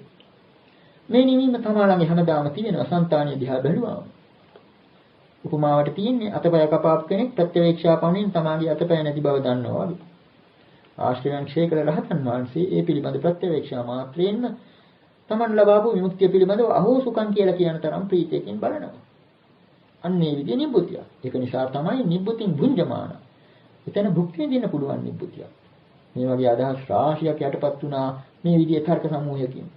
මේ නිවීම තමා ළඟ හැමදාම තියෙනවා సంతානිය දිහා බැලුවාම. උපමාවට තියෙන්නේ අතපය කපාපු කෙනෙක් ප්‍රත්‍යවේක්ෂා පමණින් තමාගේ අතපය නැති බව දන්නවා වගේ. ආශ්‍රයයන් ක්ෂය කළ රහතන් වහන්සේ ඒ පිළිබඳ ප්‍රත්‍යවේක්ෂා මාත්‍රයෙන්ම තමන් ලබාපු විමුක්තිය පිළිබඳව අහෝසුකම් කියලා කියන තරම් ප්‍රීතියකින් බලනවා. අන්න ඒ විදිහේ නිබ්බුතිය. ඒක නිසා තමයි නිබ්බුතින් භුඤ්ජමාන. එතන භුක්ති විඳින්න පුළුවන් නිබ්බුතිය. මේ වගේ අදහස් රාශියක් යටපත් වුණා මේ විදිහේ තර්ක සමූහයකින්.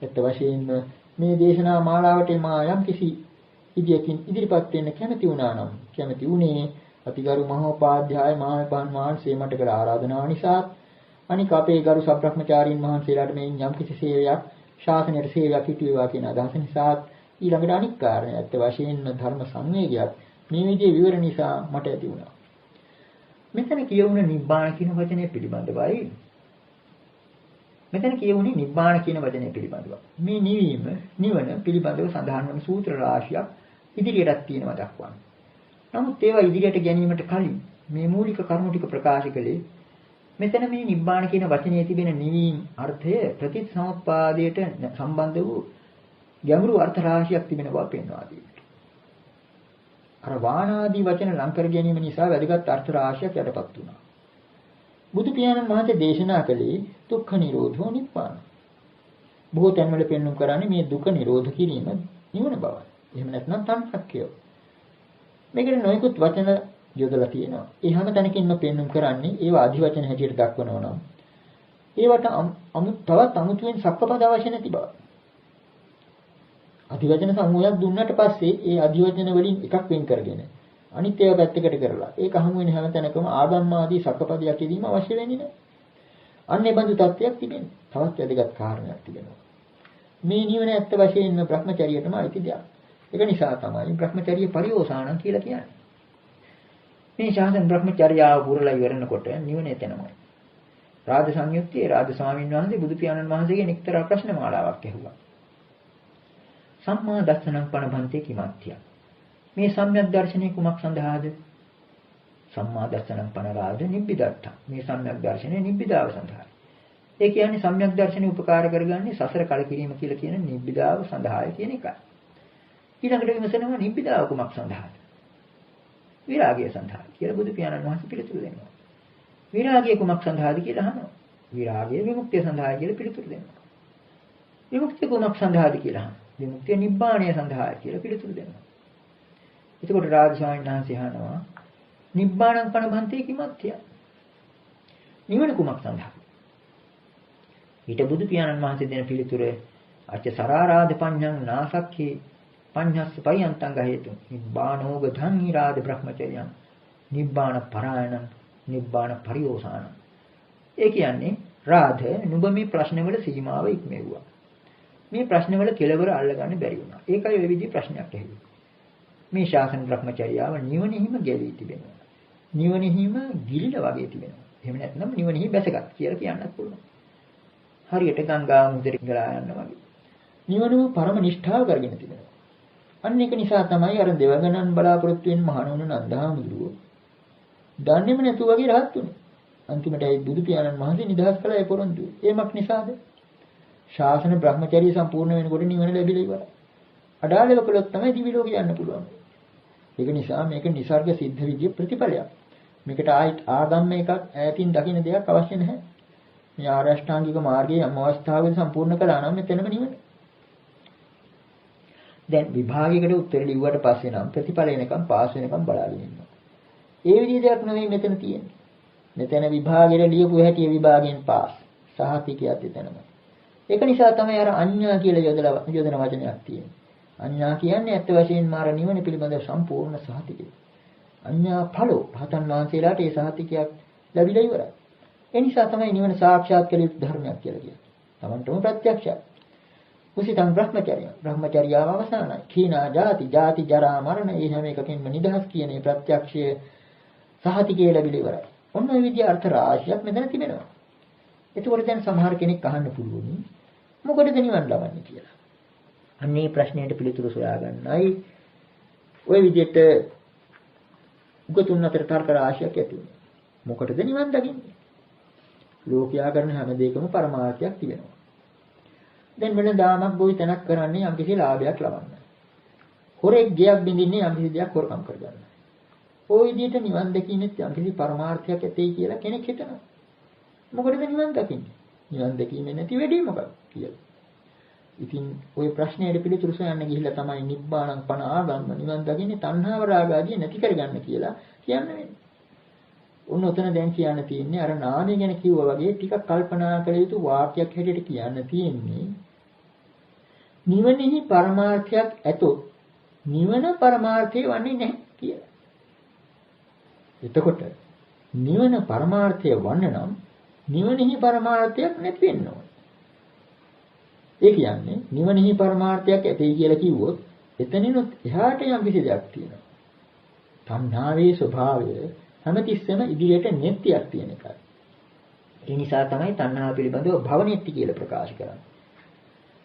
ඇත්ත වශයෙන්ම මේ දේශනා මාලාවට මා යම් කිසි ඉදියකින් ඉදිරිපත් වෙන්න කැමති වුණා නම් කැමති උනේ අතිගරු මහෝපාධ්‍යාය මහාපහන් වහන්සේ මට කළ ආරාධනාව නිසා අනික අපේ ගරු සබ්‍රහ්මචාරීන් වහන්සේලාට මේ යම් කිසි සේවයක් ශාසනයට සේවයක් හිටුවේවා කියන අදහස නිසා ඊළඟට අනික් කාරණය ඇත්ත වශයෙන්ම ධර්ම සංවේගයක් මේ විදිහේ විවර නිසා මට ඇති වුණා. මෙතන කියවුන නිබ්බාන කියන වචනේ පිළිබඳවයි මෙතන කියවුනේ නිබ්බාන කියන වචනේ පිළිබඳව. මේ නිවන පිළිබඳව සඳහන් වන සූත්‍ර රාශියක් ඉදිරියටත් තියෙනවා දක්වන්න. නමුත් ඒවා ඉදිරියට ගැනීමට කලින් මේ මූලික කරුණු ටික ප්‍රකාශ කළේ මෙතන මේ නිබ්බාන කියන වචනේ තිබෙන නිවීම අර්ථය ප්‍රතිසමුප්පාදයට සම්බන්ධ වූ ගැඹුරු අර්ථ රාශියක් තිබෙන බව පෙන්වා දීලා. අර වානාදී වචන ලං කර ගැනීම නිසා වැදගත් අර්ථ රාශියක් යටපත් වුණා. බුදු පියාණන් වහන්සේ දේශනා කළේ දුක්ඛ නිරෝධෝ නිබ්බාන. බොහෝ තැන්වල පෙන්වුම් කරන්නේ මේ දුක නිරෝධ කිරීම නිවන බවයි. එහෙම නැත්නම් සංසක්කය. මේකට නොයෙකුත් වචන යොදලා තියෙනවා. ඒ හැම තැනකින්ම පෙන්වුම් කරන්නේ ඒවා අධි වචන හැටියට දක්වනවා නම් ඒවට තවත් අමුතුවෙන් සක්කපද අවශ්‍ය නැති බව. අධි වචන සමූහයක් දුන්නට පස්සේ ඒ අධි වචන වලින් එකක් වෙන් කරගෙන අනිත් ඒවා පැත්තකට කරලා ඒක හමු වෙන හැම තැනකම ආගම් ආදී සක්කපදයක් ඉදීම අවශ්‍ය වෙන්නේ නැහැ. අන්න ඒ බඳු තත්ත්වයක් තිබෙනවා. තවත් වැදගත් කාරණයක් තිබෙනවා. මේ නිවන ඇත්ත වශයෙන්ම Brahmacharyaටම අයිති දෙයක්. ඒක නිසා තමයි Brahmacharya පරිෝසానං කියලා කියන්නේ. මේ ශාසන Brahmacharyaව පුරලා ඉවරනකොට නිවන එතනමයි. රාජ සංයුත්තේ රාජ ස්වාමීන් වහන්සේ බුදු පියාණන් වහන්සේගෙන් එක්තරා ප්‍රශ්න මාලාවක් ඇහුවා. සම්මා දස්සනං පනබන්තේ කිමත්‍ය. මේ සම්‍යක් දර්ශනය කුමක් සඳහාද? සම්මා දස්සනං පනරාද නිබ්බිදත්ත. මේ සම්‍යක් දර්ශනය නිබ්බිදාව සඳහායි. ඒ කියන්නේ සම්‍යක් දර්ශනය උපකාර කරගන්නේ සසර කලකිරීම කියලා කියන නිබ්බිදාව සඳහායි කියන එකයි. ඊළඟට විමසනවා නිබ්බිදාව කුමක් සඳහාද? විරාගය සඳහා කියලා බුදු පියාණන් වහන්සේ පිළිතුරු දෙනවා. විරාගය කුමක් සඳහාද කියලා අහනවා. විරාගය විමුක්තිය සඳහායි කියලා පිළිතුරු දෙනවා. විමුක්තිය කුමක් සඳහාද කියලා අහනවා. විමුක්තිය නිබ්බාණය සඳහායි කියලා පිළිතුරු දෙනවා. එතකොට රාජ ස්වාමීන් වහන්සේ අහනවා නිබ්බාණං පනබන්තේ කිමත්ය. නිවන කුමක් සඳහාද? ඊට බුදු පියාණන් වහන්සේ දෙන පිළිතුර අච්ච සරාරාධ පඤ්ඤං නාසක්ඛේ පඤ්ඤස්ස පයන්තං ගහේතු නිබ්බානෝග ධම්මිරාද බ්‍රහ්මචර්යං නිබ්බාන පරායණං නිබ්බාන පරියෝසානං. ඒ කියන්නේ රාධ නුඹ මේ ප්‍රශ්නවල සීමාව ඉක්මෙව්වා. මේ ප්‍රශ්නවල කෙලවර අල්ලගන්න බැරි වුණා. ඒකයි ඔය විදිහේ ප්‍රශ්නයක් ඇහුවේ. මේ ශාසන බ්‍රහ්මචර්යාව නිවනෙහිම ගැලී තිබෙනවා. නිවනෙහිම ගිලිලා වගේ තිබෙනවා. එහෙම නැත්නම් නිවනෙහි බැසගත් කියලා කියන්නත් පුළුවන්. හරියට ගංගා මුහුදට ගලා යනවා වගේ. නිවනම පරම නිෂ්ඨාව කරගෙන තිබෙනවා. අන්න ඒක නිසා තමයි අර දෙවගණන් බලාපොරොත්තු වෙන මහණුන් නන්දහාමුදුරුවෝ දන්නේම නැතුව වගේ රහත් උනේ. අන්තිමට ඒ බුදු පියාණන් වහන්සේ නිදහස් කළා ඒ පොරොන්දු. ඒමක් නිසාද? ශාසන බ්‍රහ්මචර්ය සම්පූර්ණ වෙනකොට නිවන ලැබිලා ඉවරයි. අඩාලව කළොත් තමයි දිවි ලෝක යන්න පුළුවන්. ඒක නිසා මේක නිසර්ග සිද්ධ විදිය ප්‍රතිඵලයක්. මේකට ආගම් එකක් ඈතින් දකින්න දෙයක් අවශ්‍ය නැහැ. මේ ආර්ය අෂ්ටාංගික මාර්ගයේ යම් අවස්ථාවකදී සම්පූර්ණ කළා නම් මෙතනම නිවන. දැන් විභාගයකට උත්තර ලිව්වට පස්සේ නම් ප්‍රතිඵල එනකම් පාස් වෙනකම් බලාගෙන ඉන්නවා. ඒ විදිහ දෙයක් නෙවෙයි මෙතන තියෙන්නේ. මෙතන විභාගයට ලියපු හැටි විභාගයෙන් පාස්. සහතිකයත් එතනම. ඒක නිසා තමයි අර අඤ්ඤා කියලා යොදන වචනයක් තියෙන්නේ. අඤ්ඤා කියන්නේ ඇත්ත වශයෙන්ම මාර නිවන පිළිබඳ සම්පූර්ණ සහතිකය. අඤ්ඤා ඵලෝ රහතන් වහන්සේලාට ඒ සහතිකයක් ලැබිලා ඉවරයි. ඒ නිසා තමයි නිවන සාක්ෂාත් කළ යුතු ධර්මයක් කියලා කියන්නේ. Tamanටම ප්‍රත්‍යක්ෂයි. කුසිතං බ්‍රහ්මචර්ය. බ්‍රහ්මචර්යාව අවසానයි. කීනා ජාති, ජාති ජරා මරණ ඒ හැම එකකින්ම නිදහස් කියන මේ ප්‍රත්‍යක්ෂය සහතිකය ලැබිලා ඉවරයි. ඔන්න ඔය විදිහ අර්ථ රාශියක් මෙතන තිබෙනවා. එතකොට දැන් සමහර කෙනෙක් අහන්න පුළුවන් මොකටද නිවන් ලබන්නේ කියලා. අන්නේ ප්‍රශ්නයට පිළිතුරු සොයාගන්නයි ওই විදිහට උගතුන් අතර තර්ක රාශියක් ඇති වෙනවා. මොකටද නිවන් දකින්නේ? ලෝකයා කරන හැම දෙයකම පරමාර්ථයක් තිබෙනවා. දැන් වෙන දානක් බොයි තැනක් කරන්නේ යම්කිසි ලාභයක් ලබන්න. හොරෙක් ගයක් බින්දින්නේ යම්කිසි දෙයක් හොරකම් කරගන්න. ওই විදිහට නිවන් දැකීමෙත් යම්කිසි පරමාර්ථයක් ඇතේ කියලා කෙනෙක් හිතනවා. මොකටද නිවන් දකින්නේ? නිවන් දැකීමේ නැති වෙඩි මොකක්ද කියලා. ඉතින් ওই ප්‍රශ්නයට පිළිතුරු සොයන්න ගිහිල්ලා තමයි නිබ්බාණං පණ ආගම්ම නිවන් දකින්නේ තණ්හාව රාග ආදී නැති කරගන්න කියලා කියන්න වෙන්නේ. උන් උතන දැන් කියන්න තියෙන්නේ අර නාමය ගැන කිව්වා වගේ ටිකක් කල්පනා කළ යුතු වාක්‍යයක් හැටියට කියන්න තියෙන්නේ. නිවනෙහි පරමාර්ථයක් ඇතොත් නිවන පරමාර්ථය වන්නේ නැහැ කියලා. එතකොට නිවන පරමාර්ථය වන්න නම් නිවනෙහි පරමාර්ථයක් නැති වෙන්න ඕන. ඒ කියන්නේ නිවනෙහි පරමාර්ථයක් ඇතේ කියලා කිව්වොත් එතනිනුත් එහාට යම් කිසි දෙයක් තියෙනවා. තණ්හාවේ ස්වභාවය හැමතිස්සෙම ඉදිරියට නෙත්තියක් තියෙන එකයි. ඒ නිසා තමයි තණ්හාව පිළිබඳව භවනෙත්ති කියලා ප්‍රකාශ කරන්නේ.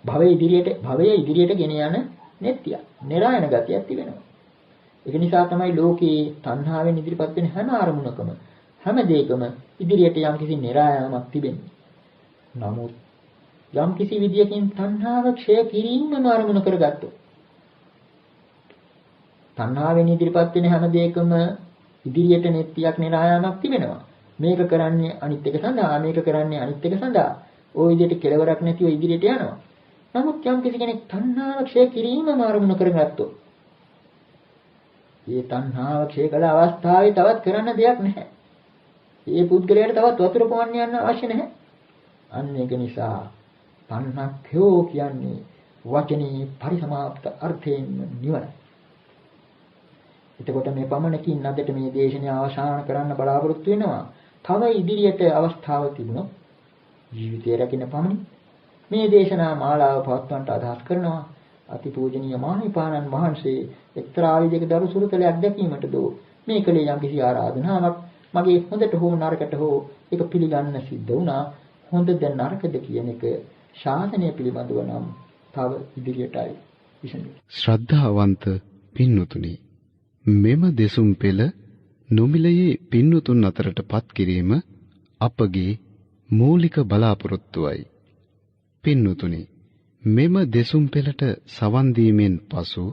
භවයේ ඉදිරියට ගෙන යන නෙත්තිය, නිරායන ගතියක් තිබෙනවා. ඒක නිසා තමයි ලෝකේ තණ්හාවෙන් ඉදිරිපත් වෙන හැම අරමුණකම හැම දෙයකම ඉදිරියට යම් කිසි නිරායමක් තිබෙන්නේ. නමුත් යම් කිසි විදියකින් තණ්හාව ක්ෂය කිරීමම අරමුණ කරගත්තොත් තණ්හාවෙන් ඉදිරිපත් වෙන හැම දෙයකම ඉදිරියට නෙත්තියක් නිරායමක් තිබෙනවා. මේක කරන්නේ අනිත් එක සඳහා, මේක කරන්නේ අනිත් එක සඳහා. ওই විදිහට කෙලවරක් නැතිව ඉදිරියට යනවා. නමුත් යම් කිසි කෙනෙක් තණ්හාව ක්ෂය කිරීමම අරමුණ කරගත්තොත් මේ තණ්හාව ක්ෂය කළ අවස්ථාවේ තවත් කරන්න දෙයක් නැහැ. මේ පුද්ගලයාට තවත් වතුර පොවන්න යන්න අවශ්‍ය නැහැ. අන්න ඒක නිසා තණ්හක්ඛයෝ කියන්නේ වචනේ පරිසමාප්ත අර්ථයෙන් නිවන. එතකොට මේ පමණකින් අදට මේ දේශනාව අවසන් කරන්න බලාපොරොත්තු වෙනවා. තව ඉදිරියට අවස්ථාවක් තිබුණොත් ජීවිතය රැකින පමණින් මේ දේශනා මාලාව පවත්වන්නට අදහස් කරනවා. අතිපූජනීය මාහිපාණන් වහන්සේ එක්තරා විදිහක දරු සුළුතලයක් දැකීමට දෝ මේ කලේ යම් කිසි ආරාධනාවක් මගේ හොඳට හෝ නරකට හෝ ඒක පිළිගන්න සිද්ධ වුණා. හොඳද නරකද කියන එක ශාසනය පිළිබඳව නම් තව ඉදිරියටයි විසඳෙන්නේ. ශ්‍රද්ධාවන්ත පින්වතුනි, මෙම දෙසුම් පෙළ නොමිලයේ පින්වතුන් අතරටපත් කිරීම අපගේ මූලික බලාපොරොත්තුවයි. පින්වතුනි, මෙම දෙසුම් පෙළට සවන් දීමෙන් පසු